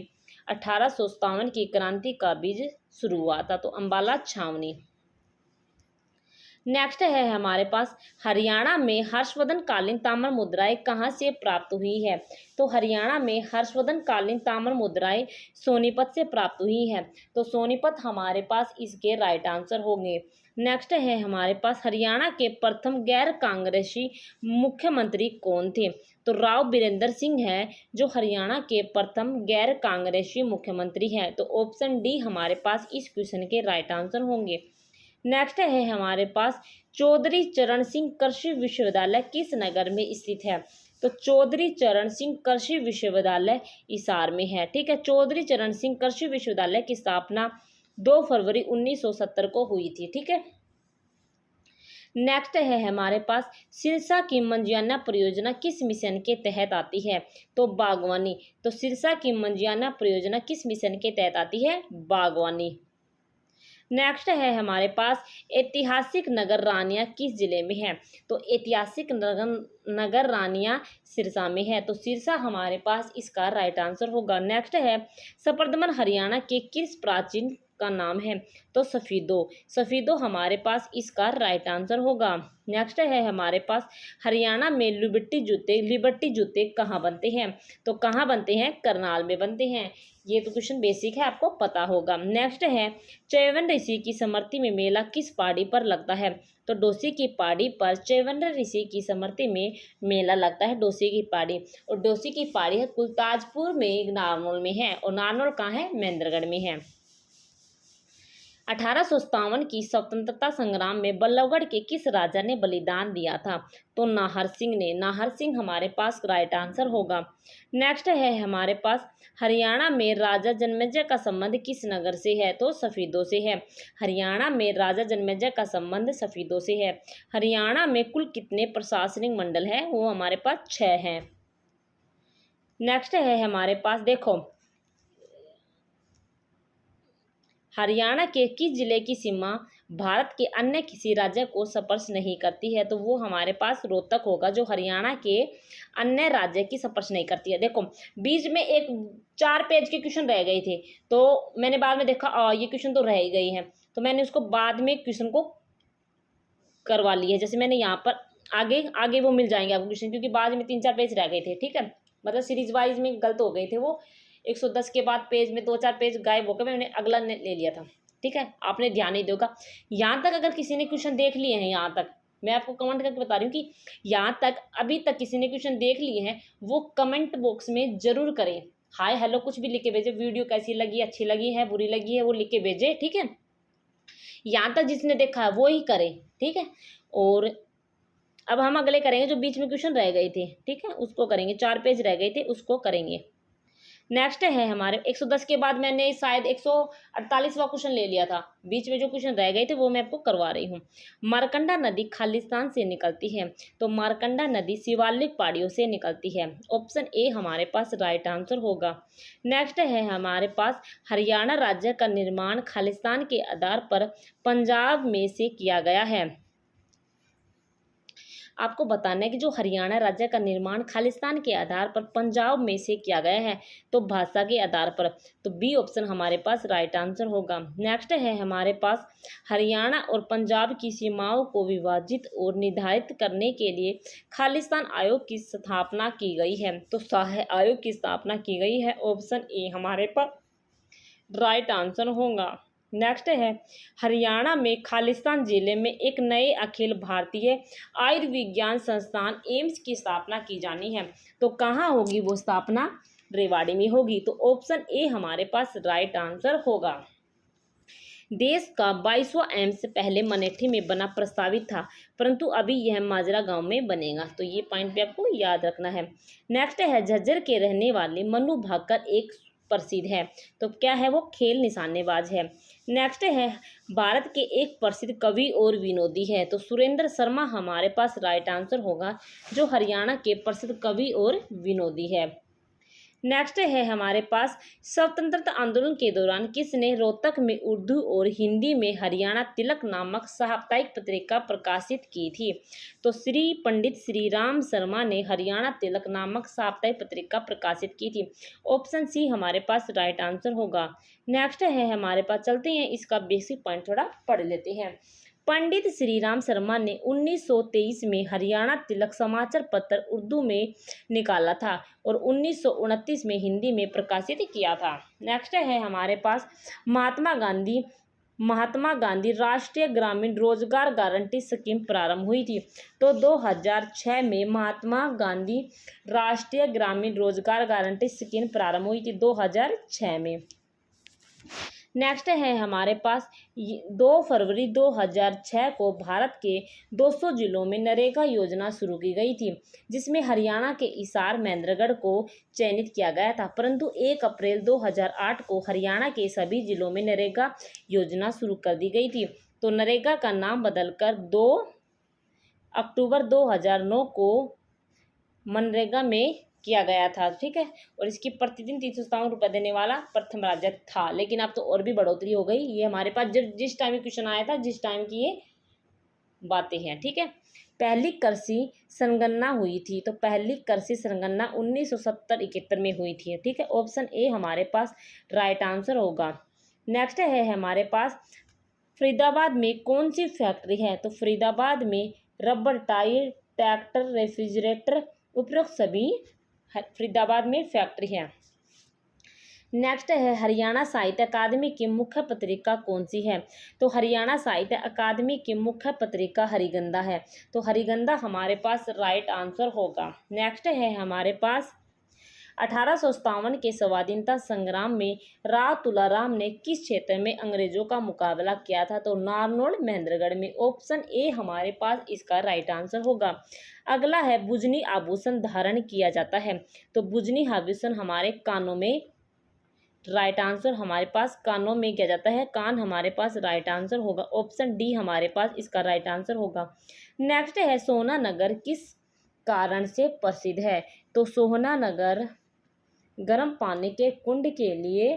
1857 की क्रांति का बीज शुरू हुआ था, तो अम्बाला छावनी। नेक्स्ट है हमारे पास हरियाणा में हर्षवर्धन कालीन ताम्र मुद्राएं कहाँ से प्राप्त हुई है, तो हरियाणा में हर्षवर्धन कालीन ताम्र मुद्राएं सोनीपत से प्राप्त हुई है, तो सोनीपत हमारे पास इसके राइट आंसर होंगे। नेक्स्ट है हमारे पास हरियाणा के प्रथम गैर कांग्रेसी मुख्यमंत्री कौन थे, तो राव बीरेंद्र सिंह है जो हरियाणा के प्रथम गैर कांग्रेसी मुख्यमंत्री हैं, तो ऑप्शन डी हमारे पास इस क्वेश्चन के राइट आंसर होंगे। नेक्स्ट है हमारे पास चौधरी चरण सिंह कृषि विश्वविद्यालय किस नगर में स्थित है, तो चौधरी चरण सिंह कृषि विश्वविद्यालय हिसार में है। ठीक है, चौधरी चरण सिंह कृषि विश्वविद्यालय की स्थापना 2 फरवरी 1970 को हुई थी। ठीक है, नेक्स्ट है हमारे पास सिरसा की मंजियाना परियोजना किस मिशन के तहत आती है, तो बागवानी। तो सिरसा की मंजियाना परियोजना किस मिशन के तहत आती है, बागवानी। नेक्स्ट है हमारे पास ऐतिहासिक नगर रानिया किस जिले में है, तो ऐतिहासिक नगर रानिया सिरसा में है, तो सिरसा हमारे पास इसका राइट आंसर होगा। नेक्स्ट है सफरदमन हरियाणा के किस प्राचीन का नाम है, तो सफीदो। सफीदो हमारे पास इसका राइट आंसर होगा। नेक्स्ट है हमारे पास हरियाणा में लिबर्टी जूते कहाँ बनते हैं, तो कहाँ बनते हैं, करनाल में बनते हैं। ये तो क्वेश्चन बेसिक है, आपको पता होगा। नेक्स्ट है चैवंड ऋषि की स्मृति में मेला किस पहाड़ी पर लगता है, तो डोसी की पहाड़ी पर चैवंड ऋषि की स्मृति में मेला लगता है, डोसी की पहाड़ी। और डोसी की पहाड़ी है कुलताजपुर में, नारनौल में है, और नारनौल कहाँ है, महेंद्रगढ़ में है। 1857 की स्वतंत्रता संग्राम में बल्लभगढ़ के किस राजा ने बलिदान दिया था, तो नाहर सिंह ने। नाहर सिंह हमारे पास राइट आंसर होगा। नेक्स्ट है हमारे पास हरियाणा में राजा जन्मेजय का संबंध किस नगर से है, तो सफीदों से है। हरियाणा में राजा जन्मेजय का संबंध सफीदों से है। हरियाणा में कुल कितने प्रशासनिक मंडल है, वो हमारे पास 6 हैं। नेक्स्ट है हमारे पास देखो हरियाणा के किस जिले की सीमा भारत के अन्य किसी राज्य को स्पर्श नहीं करती है, तो वो हमारे पास रोहतक होगा, जो हरियाणा के अन्य राज्य की स्पर्श नहीं करती है। देखो बीच में एक 4 पेज के क्वेश्चन रह गए थे, तो मैंने बाद में देखा ये क्वेश्चन तो रह गई हैं, तो मैंने उसको बाद में क्वेश्चन को करवा लिया है। जैसे मैंने यहाँ पर आगे आगे वो मिल जाएंगे आपको क्वेश्चन, क्योंकि बाद में 3-4 पेज रह गए थे। ठीक है, मतलब सीरीज वाइज में गलत हो गए थे वो। 110 के बाद पेज में 2-4 पेज गायब होकर मैंने अगला ले लिया था। ठीक है, आपने ध्यान नहीं दोगा। यहाँ तक अगर किसी ने क्वेश्चन देख लिए हैं, यहाँ तक मैं आपको कमेंट करके बता रही हूँ कि यहाँ तक अभी तक किसी ने क्वेश्चन देख लिए हैं, वो कमेंट बॉक्स में जरूर करें। हाय हेलो कुछ भी लिख के भेजे, वीडियो कैसी लगी, अच्छी लगी है, बुरी लगी है, वो लिख के भेजे। ठीक है, यहाँ तक जिसने देखा है वो ही करे। ठीक है, और अब हम अगले करेंगे जो बीच में क्वेश्चन रह गए थे। ठीक है, उसको करेंगे, 4 पेज रह गए थे, उसको करेंगे। नेक्स्ट है हमारे 110 के बाद मैंने शायद 148वां क्वेश्चन ले लिया था, बीच में जो क्वेश्चन रह गए थे वो मैं आपको करवा रही हूँ। मारकंडा नदी खालिस्तान से निकलती है, तो मारकंडा नदी शिवालिक पहाड़ियों से निकलती है। ऑप्शन ए हमारे पास राइट आंसर होगा। नेक्स्ट है हमारे पास हरियाणा राज्य का निर्माण खालिस्तान के आधार पर पंजाब में से किया गया है। आपको बताना है कि जो हरियाणा राज्य का निर्माण खालिस्तान के आधार पर पंजाब में से किया गया है, तो भाषा के आधार पर, तो बी ऑप्शन हमारे पास राइट आंसर होगा। नेक्स्ट है हमारे पास हरियाणा और पंजाब की सीमाओं को विभाजित और निर्धारित करने के लिए खालिस्तान आयोग की स्थापना की गई है, तो सहाय आयोग की स्थापना की गई है। ऑप्शन ए हमारे पास राइट आंसर होगा। नेक्स्ट है हरियाणा में खालिस्तान जिले में एक नए अखिल भारतीय आयुर्विज्ञान संस्थान एम्स की स्थापना की जानी है, तो कहाँ होगी वो स्थापना, रेवाड़ी में होगी, तो ऑप्शन ए हमारे पास राइट आंसर होगा। देश का 22वां एम्स पहले मनेठी में बना प्रस्तावित था, परंतु अभी यह माजरा गांव में बनेगा। तो ये पॉइंट भी आपको याद रखना है। नेक्स्ट है, झज्जर के रहने वाले मनु भाकर एक प्रसिद्ध है। तो क्या है वो? खेल निशानेबाज है। नेक्स्ट है, भारत के एक प्रसिद्ध कवि और विनोदी है। तो सुरेंद्र शर्मा हमारे पास राइट आंसर होगा, जो हरियाणा के प्रसिद्ध कवि और विनोदी है। नेक्स्ट है हमारे पास, स्वतंत्रता आंदोलन के दौरान किसने रोहतक में उर्दू और हिंदी में हरियाणा तिलक नामक साप्ताहिक पत्रिका प्रकाशित की थी? तो पंडित श्री राम शर्मा ने हरियाणा तिलक नामक साप्ताहिक पत्रिका प्रकाशित की थी। ऑप्शन सी हमारे पास राइट आंसर होगा। नेक्स्ट है हमारे पास, चलते हैं इसका बेसिक पॉइंट थोड़ा पढ़ लेते हैं। पंडित श्री राम शर्मा ने 1923 में हरियाणा तिलक समाचार पत्र उर्दू में निकाला था और 1929 में हिंदी में प्रकाशित किया था। नेक्स्ट है हमारे पास, महात्मा गांधी राष्ट्रीय ग्रामीण रोजगार गारंटी स्कीम प्रारंभ हुई थी। तो 2006 में महात्मा गांधी राष्ट्रीय ग्रामीण रोजगार गारंटी स्कीम प्रारंभ हुई थी 2006 में। नेक्स्ट है हमारे पास, 2 फरवरी 2006 को भारत के 200 जिलों में नरेगा योजना शुरू की गई थी, जिसमें हरियाणा के हिसार महेंद्रगढ़ को चयनित किया गया था, परंतु 1 अप्रैल 2008 को हरियाणा के सभी जिलों में नरेगा योजना शुरू कर दी गई थी। तो नरेगा का नाम बदलकर 2 अक्टूबर 2009 को मनरेगा में किया गया था। ठीक है, और इसकी प्रतिदिन 357 रुपये देने वाला प्रथम राज्य था, लेकिन अब तो और भी बढ़ोतरी हो गई। ये हमारे पास जिस टाइम क्वेश्चन आया था, जिस टाइम की ये बातें हैं। ठीक है, पहली कृषि संगणना हुई थी। तो पहली कृषि संगणना 1970-71 में हुई थी। ठीक है, ऑप्शन ए हमारे पास राइट आंसर होगा। नेक्स्ट है हमारे पास, फरीदाबाद में कौन सी फैक्ट्री है? तो फरीदाबाद में रबर टायर, ट्रैक्टर, रेफ्रिजरेटर उपरोक्त सभी फरीदाबाद में फैक्ट्री है। नेक्स्ट है, हरियाणा साहित्य अकादमी की मुख्य पत्रिका कौन सी है? तो हरियाणा साहित्य अकादमी की मुख्य पत्रिका हरिगंधा है। तो हरिगंधा हमारे पास राइट आंसर होगा। नेक्स्ट है हमारे पास, 1857 के स्वाधीनता संग्राम में राव तुलाराम ने किस क्षेत्र में अंग्रेजों का मुकाबला किया था? तो नारनौल महेंद्रगढ़ में। ऑप्शन ए हमारे पास इसका राइट आंसर होगा। अगला है, बुजनी आभूषण धारण किया जाता है। तो बुजनी आभूषण हमारे कानों में, राइट आंसर हमारे पास कानों में किया जाता है। कान हमारे पास राइट आंसर होगा। ऑप्शन डी हमारे पास इसका राइट आंसर होगा। नेक्स्ट है, सोहना नगर किस कारण से प्रसिद्ध है? तो सोहना नगर गर्म पानी के कुंड के लिए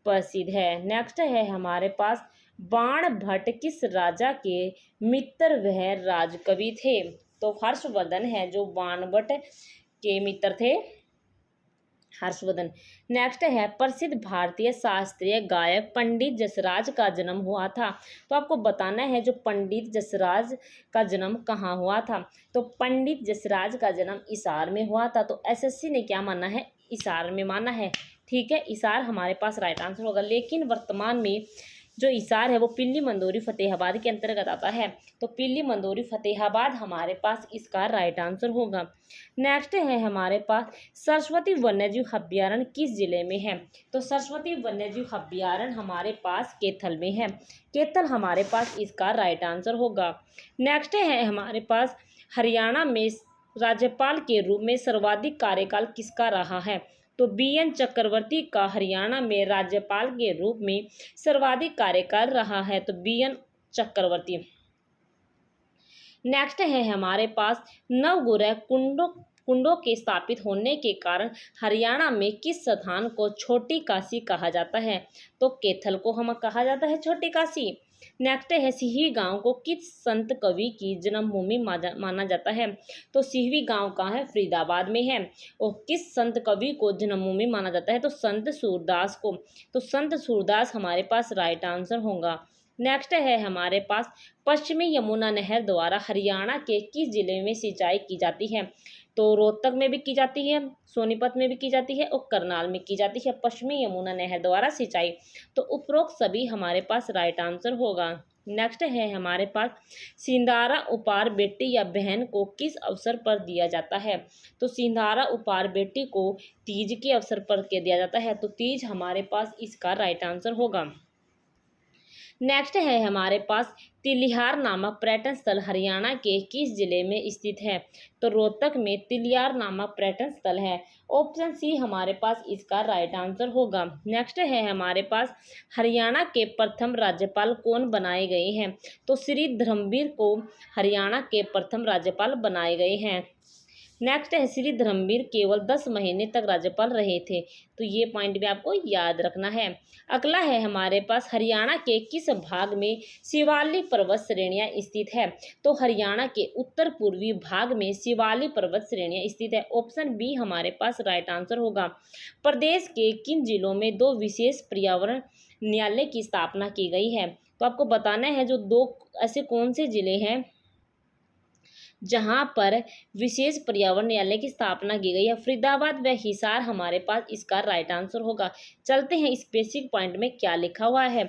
प्रसिद्ध है। नेक्स्ट है हमारे पास, बाणभट्ट किस राजा के मित्र वह राजकवि थे? तो हर्षवर्धन है जो बाणभट्ट के मित्र थे, हर्षवर्धन। नेक्स्ट है, प्रसिद्ध भारतीय शास्त्रीय गायक पंडित जसराज का जन्म हुआ था। तो आपको बताना है जो पंडित जसराज का जन्म कहाँ हुआ था। तो पंडित जसराज का जन्म हिसार में हुआ था। तो एसएससी ने क्या माना है? हिसार में माना है। ठीक है, हिसार हमारे पास राइट आंसर होगा, लेकिन वर्तमान में जो हिसार है वो पिल्ली मंदोरी फतेहाबाद के अंतर्गत आता है। तो पिल्ली मंदोरी फतेहाबाद हमारे पास इसका राइट आंसर होगा। नेक्स्ट है हमारे पास, सरस्वती वन्यजीव अभ्यारण्य किस जिले में है? तो सरस्वती वन्यजीव अभ्यारण्य हमारे पास कैथल में है। कैथल हमारे पास इसका राइट आंसर होगा। नेक्स्ट है हमारे पास, हरियाणा में राज्यपाल के रूप में सर्वाधिक कार्यकाल किसका रहा है? तो बीएन चक्रवर्ती का हरियाणा में राज्यपाल के रूप में सर्वाधिक कार्यकाल रहा है। तो बीएन चक्रवर्ती। नेक्स्ट है हमारे पास, नवग्रह कुंडों के स्थापित होने के कारण हरियाणा में किस स्थान को छोटी काशी कहा जाता है? तो कैथल को हम कहा जाता है छोटी काशी। नेक्स्ट है, सिहवी गांव को किस संत कवि की जन्मभूमि माना जाता है? तो सिहवी गांव कहाँ है? फरीदाबाद में है। और किस संत कवि को जन्मभूमि माना जाता है? तो संत सूरदास को। तो संत सूरदास हमारे पास राइट आंसर होगा। नेक्स्ट है हमारे पास, पश्चिमी यमुना नहर द्वारा हरियाणा के किस जिले में सिंचाई की जाती है? तो रोहतक में भी की जाती है, सोनीपत में भी की जाती है और करनाल में की जाती है पश्चिमी यमुना नहर द्वारा सिंचाई। तो उपरोक्त सभी हमारे पास राइट आंसर होगा। नेक्स्ट है हमारे पास, सिंधारा उपहार बेटी या बहन को किस अवसर पर दिया जाता है? तो सिंधारा उपहार बेटी को तीज के अवसर पर दिया जाता है। तो तीज हमारे पास इसका राइट आंसर होगा। नेक्स्ट है हमारे पास तिलिहार नामक पर्यटन स्थल हरियाणा के किस जिले में स्थित है? तो रोहतक में तिलिहार नामक पर्यटन स्थल है। ऑप्शन सी हमारे पास इसका राइट आंसर होगा। नेक्स्ट है हमारे पास हरियाणा के प्रथम राज्यपाल कौन बनाए गए हैं? तो श्री धर्मवीर को हरियाणा के प्रथम राज्यपाल बनाए गए हैं। नेक्स्ट है श्री धर्मवीर केवल 10 महीने तक राज्यपाल रहे थे, तो ये पॉइंट भी आपको याद रखना है। अगला है हमारे पास हरियाणा के किस भाग में शिवालिक पर्वत श्रेणियां स्थित है? तो हरियाणा के उत्तर पूर्वी भाग में शिवालिक पर्वत श्रेणियां स्थित है। ऑप्शन बी हमारे पास राइट आंसर होगा। प्रदेश के किन जिलों में 2 विशेष पर्यावरण न्यायालय की स्थापना की गई है? तो आपको बताना है जो 2 ऐसे कौन से जिले हैं जहां पर विशेष पर्यावरण न्यायालय की स्थापना की गई है। फरीदाबाद व हिसार हमारे पास इसका राइट आंसर होगा। चलते हैं इस बेसिक पॉइंट में क्या लिखा हुआ है।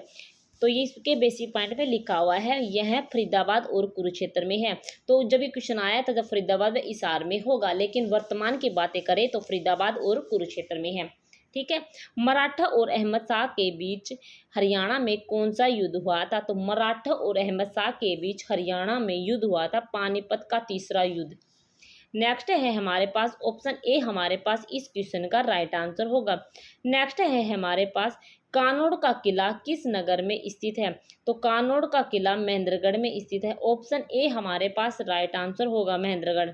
तो ये इसके बेसिक पॉइंट में लिखा हुआ है, यह फरीदाबाद और कुरुक्षेत्र में है। तो जब ये क्वेश्चन आया था जब फरीदाबाद व हिसार में होगा, लेकिन वर्तमान की बातें करें तो फरीदाबाद और कुरुक्षेत्र में है। ठीक है। मराठा और अहमद शाह के बीच हरियाणा में कौन सा युद्ध हुआ था? तो मराठा और अहमद शाह के बीच हरियाणा में युद्ध हुआ था पानीपत का तीसरा युद्ध। नेक्स्ट है हमारे पास ऑप्शन ए हमारे पास इस क्वेश्चन का राइट आंसर होगा। नेक्स्ट है हमारे पास कानोड़ का किला किस नगर में स्थित है? तो कानोड़ का किला महेंद्रगढ़ में स्थित है। ऑप्शन ए हमारे पास राइट आंसर होगा, महेंद्रगढ़।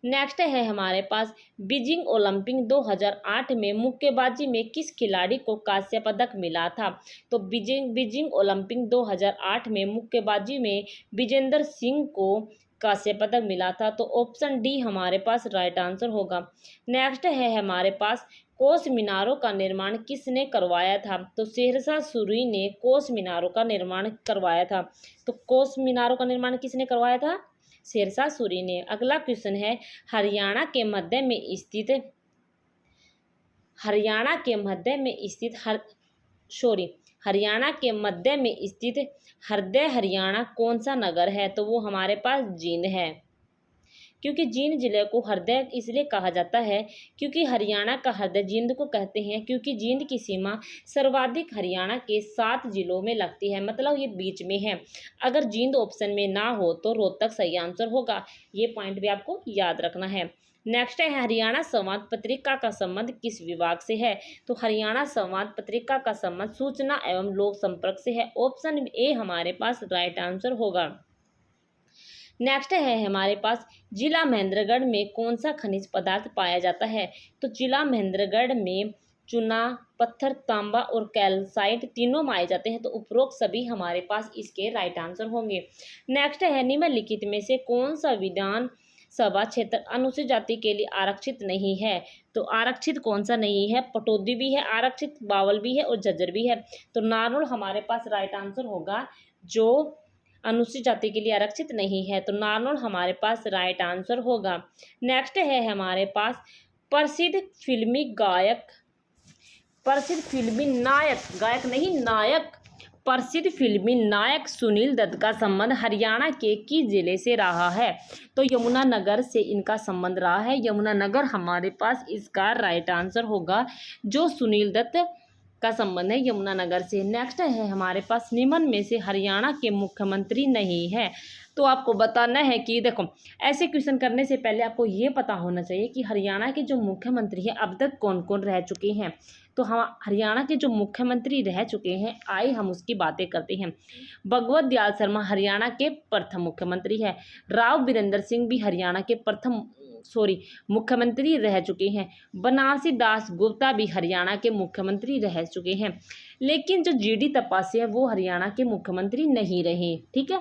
नेक्स्ट है हमारे पास बीजिंग ओलंपिक 2008 में मुक्केबाजी में किस खिलाड़ी को कांस्य पदक मिला था? तो बीजिंग ओलंपिक 2008 में मुक्केबाजी में विजेंद्र सिंह को कांस्य पदक मिला था। तो ऑप्शन डी हमारे पास राइट आंसर होगा। नेक्स्ट है हमारे पास कोस मीनारों का निर्माण किसने करवाया था? तो शेरशाह सूरी ने कोस मीनारों का निर्माण करवाया था। तो कोस मीनारों का निर्माण किसने करवाया था? शेरशाह सूरी ने। अगला क्वेश्चन है हरियाणा के मध्य में स्थित हरियाणा के मध्य में स्थित हृदय हरियाणा कौन सा नगर है? तो वो हमारे पास जींद है। क्योंकि जींद जिले को हृदय इसलिए कहा जाता है क्योंकि हरियाणा का हृदय जींद को कहते हैं, क्योंकि जींद की सीमा सर्वाधिक हरियाणा के 7 जिलों में लगती है, मतलब ये बीच में है। अगर जींद ऑप्शन में ना हो तो रोहतक सही आंसर होगा। ये पॉइंट भी आपको याद रखना है। नेक्स्ट है हरियाणा संवाद पत्रिका का संबंध किस विभाग से है? तो हरियाणा संवाद पत्रिका का संबंध सूचना एवं लोक संपर्क से है। ऑप्शन ए हमारे पास राइट आंसर होगा। नेक्स्ट है हमारे पास जिला महेंद्रगढ़ में कौन सा खनिज पदार्थ पाया जाता है? तो जिला महेंद्रगढ़ में चूना, पत्थर, तांबा और कैल्साइट तीनों पाए जाते हैं। तो उपरोक्त सभी हमारे पास इसके राइट आंसर होंगे। नेक्स्ट है निम्नलिखित में से कौन सा विधान सभा क्षेत्र अनुसूचित जाति के लिए आरक्षित नहीं है? तो आरक्षित कौन सा नहीं है? पटौदी भी है आरक्षित, बावल भी है और झज्जर भी है। तो नारनौल हमारे पास राइट आंसर होगा जो अनुसूचित जाति के लिए आरक्षित नहीं है। तो नारनौल हमारे पास राइट आंसर होगा। नेक्स्ट है हमारे पास प्रसिद्ध फिल्मी नायक सुनील दत्त का संबंध हरियाणा के किस जिले से रहा है? तो यमुनानगर से इनका संबंध रहा है। यमुनानगर हमारे पास इसका राइट आंसर होगा। जो सुनील दत्त का संबंध है यमुनानगर से। नेक्स्ट है हमारे पास निम्न में से हरियाणा के मुख्यमंत्री नहीं है। तो आपको बताना है कि देखो ऐसे क्वेश्चन करने से पहले आपको ये पता होना चाहिए कि हरियाणा के जो मुख्यमंत्री हैं अब तक कौन कौन रह चुके हैं। तो हम हरियाणा के जो मुख्यमंत्री रह चुके हैं आइए हम उसकी बातें करते हैं। भगवत दयाल शर्मा हरियाणा के प्रथम मुख्यमंत्री है। राव बीरेंद्र सिंह भी हरियाणा के मुख्यमंत्री रह चुके हैं। बनारसी दास गुप्ता भी हरियाणा के मुख्यमंत्री रह चुके हैं। लेकिन जो जीडी तपासे हैं वो हरियाणा के मुख्यमंत्री नहीं रहे। ठीक है,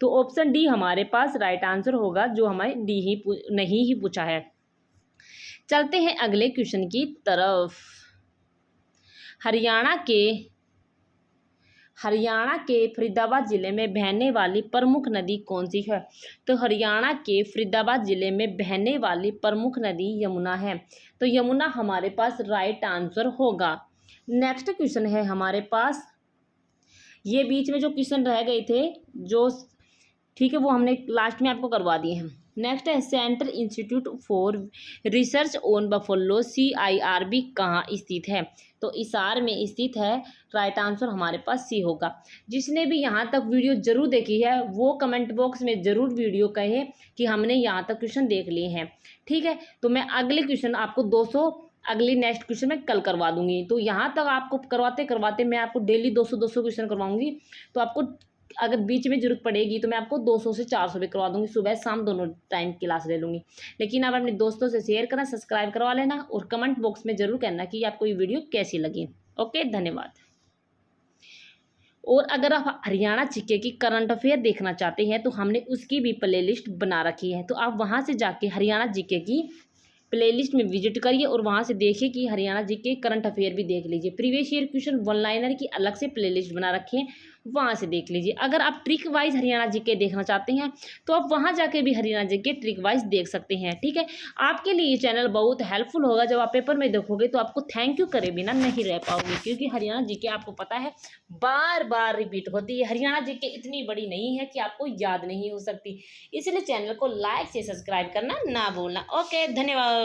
तो ऑप्शन डी हमारे पास राइट आंसर होगा, जो हमारे नहीं ही पूछा है। चलते हैं अगले क्वेश्चन की तरफ। हरियाणा के फरीदाबाद जिले में बहने वाली प्रमुख नदी कौन सी है? तो हरियाणा के फरीदाबाद जिले में बहने वाली प्रमुख नदी यमुना है। तो यमुना हमारे पास राइट आंसर होगा। नेक्स्ट क्वेश्चन है हमारे पास, ये बीच में जो क्वेश्चन रह गए थे जो ठीक है वो हमने लास्ट में आपको करवा दिए हैं। नेक्स्ट है central institute for research on buffalo CIRB कहाँ स्थित है? तो हिसार में स्थित है। राइट आंसर हमारे पास सी होगा। जिसने भी यहाँ तक वीडियो जरूर देखी है वो कमेंट बॉक्स में ज़रूर वीडियो कहे कि हमने यहाँ तक क्वेश्चन देख लिए हैं। ठीक है, तो मैं अगले क्वेश्चन आपको 200 अगली नेक्स्ट क्वेश्चन में कल करवा दूंगी। तो यहाँ तक आपको करवाते करवाते मैं आपको डेली 200 क्वेश्चन करवाऊंगी। तो आपको अगर बीच में जरूरत पड़ेगी तो मैं आपको 200 से 400 भी करवा दूंगी, सुबह शाम दोनों टाइम क्लास ले लूँगी। लेकिन आप अपने दोस्तों से शेयर करना, सब्सक्राइब करवा लेना और कमेंट बॉक्स में ज़रूर कहना कि आपको ये वीडियो कैसी लगी। ओके, धन्यवाद। और अगर आप हरियाणा जीके की करंट अफेयर देखना चाहते हैं तो हमने उसकी भी प्लेलिस्ट बना रखी है। तो आप वहाँ से जाके हरियाणा जीके की प्लेलिस्ट में विजिट करिए और वहाँ से देखिए कि हरियाणा जीके करंट अफेयर भी देख लीजिए। Previous year question one liner की अलग से प्लेलिस्ट बना रखी है, वहाँ से देख लीजिए। अगर आप ट्रिक वाइज हरियाणा जीके देखना चाहते हैं तो आप वहाँ जाके भी हरियाणा जीके ट्रिक वाइज देख सकते हैं। ठीक है, आपके लिए ये चैनल बहुत हेल्पफुल होगा। जब आप पेपर में देखोगे तो आपको थैंक यू करे बिना नहीं रह पाओगे, क्योंकि हरियाणा जीके आपको पता है बार बार रिपीट होती है। हरियाणा जीके इतनी बड़ी नहीं है कि आपको याद नहीं हो सकती, इसलिए चैनल को लाइक से सब्सक्राइब करना ना भूलना। ओके, धन्यवाद।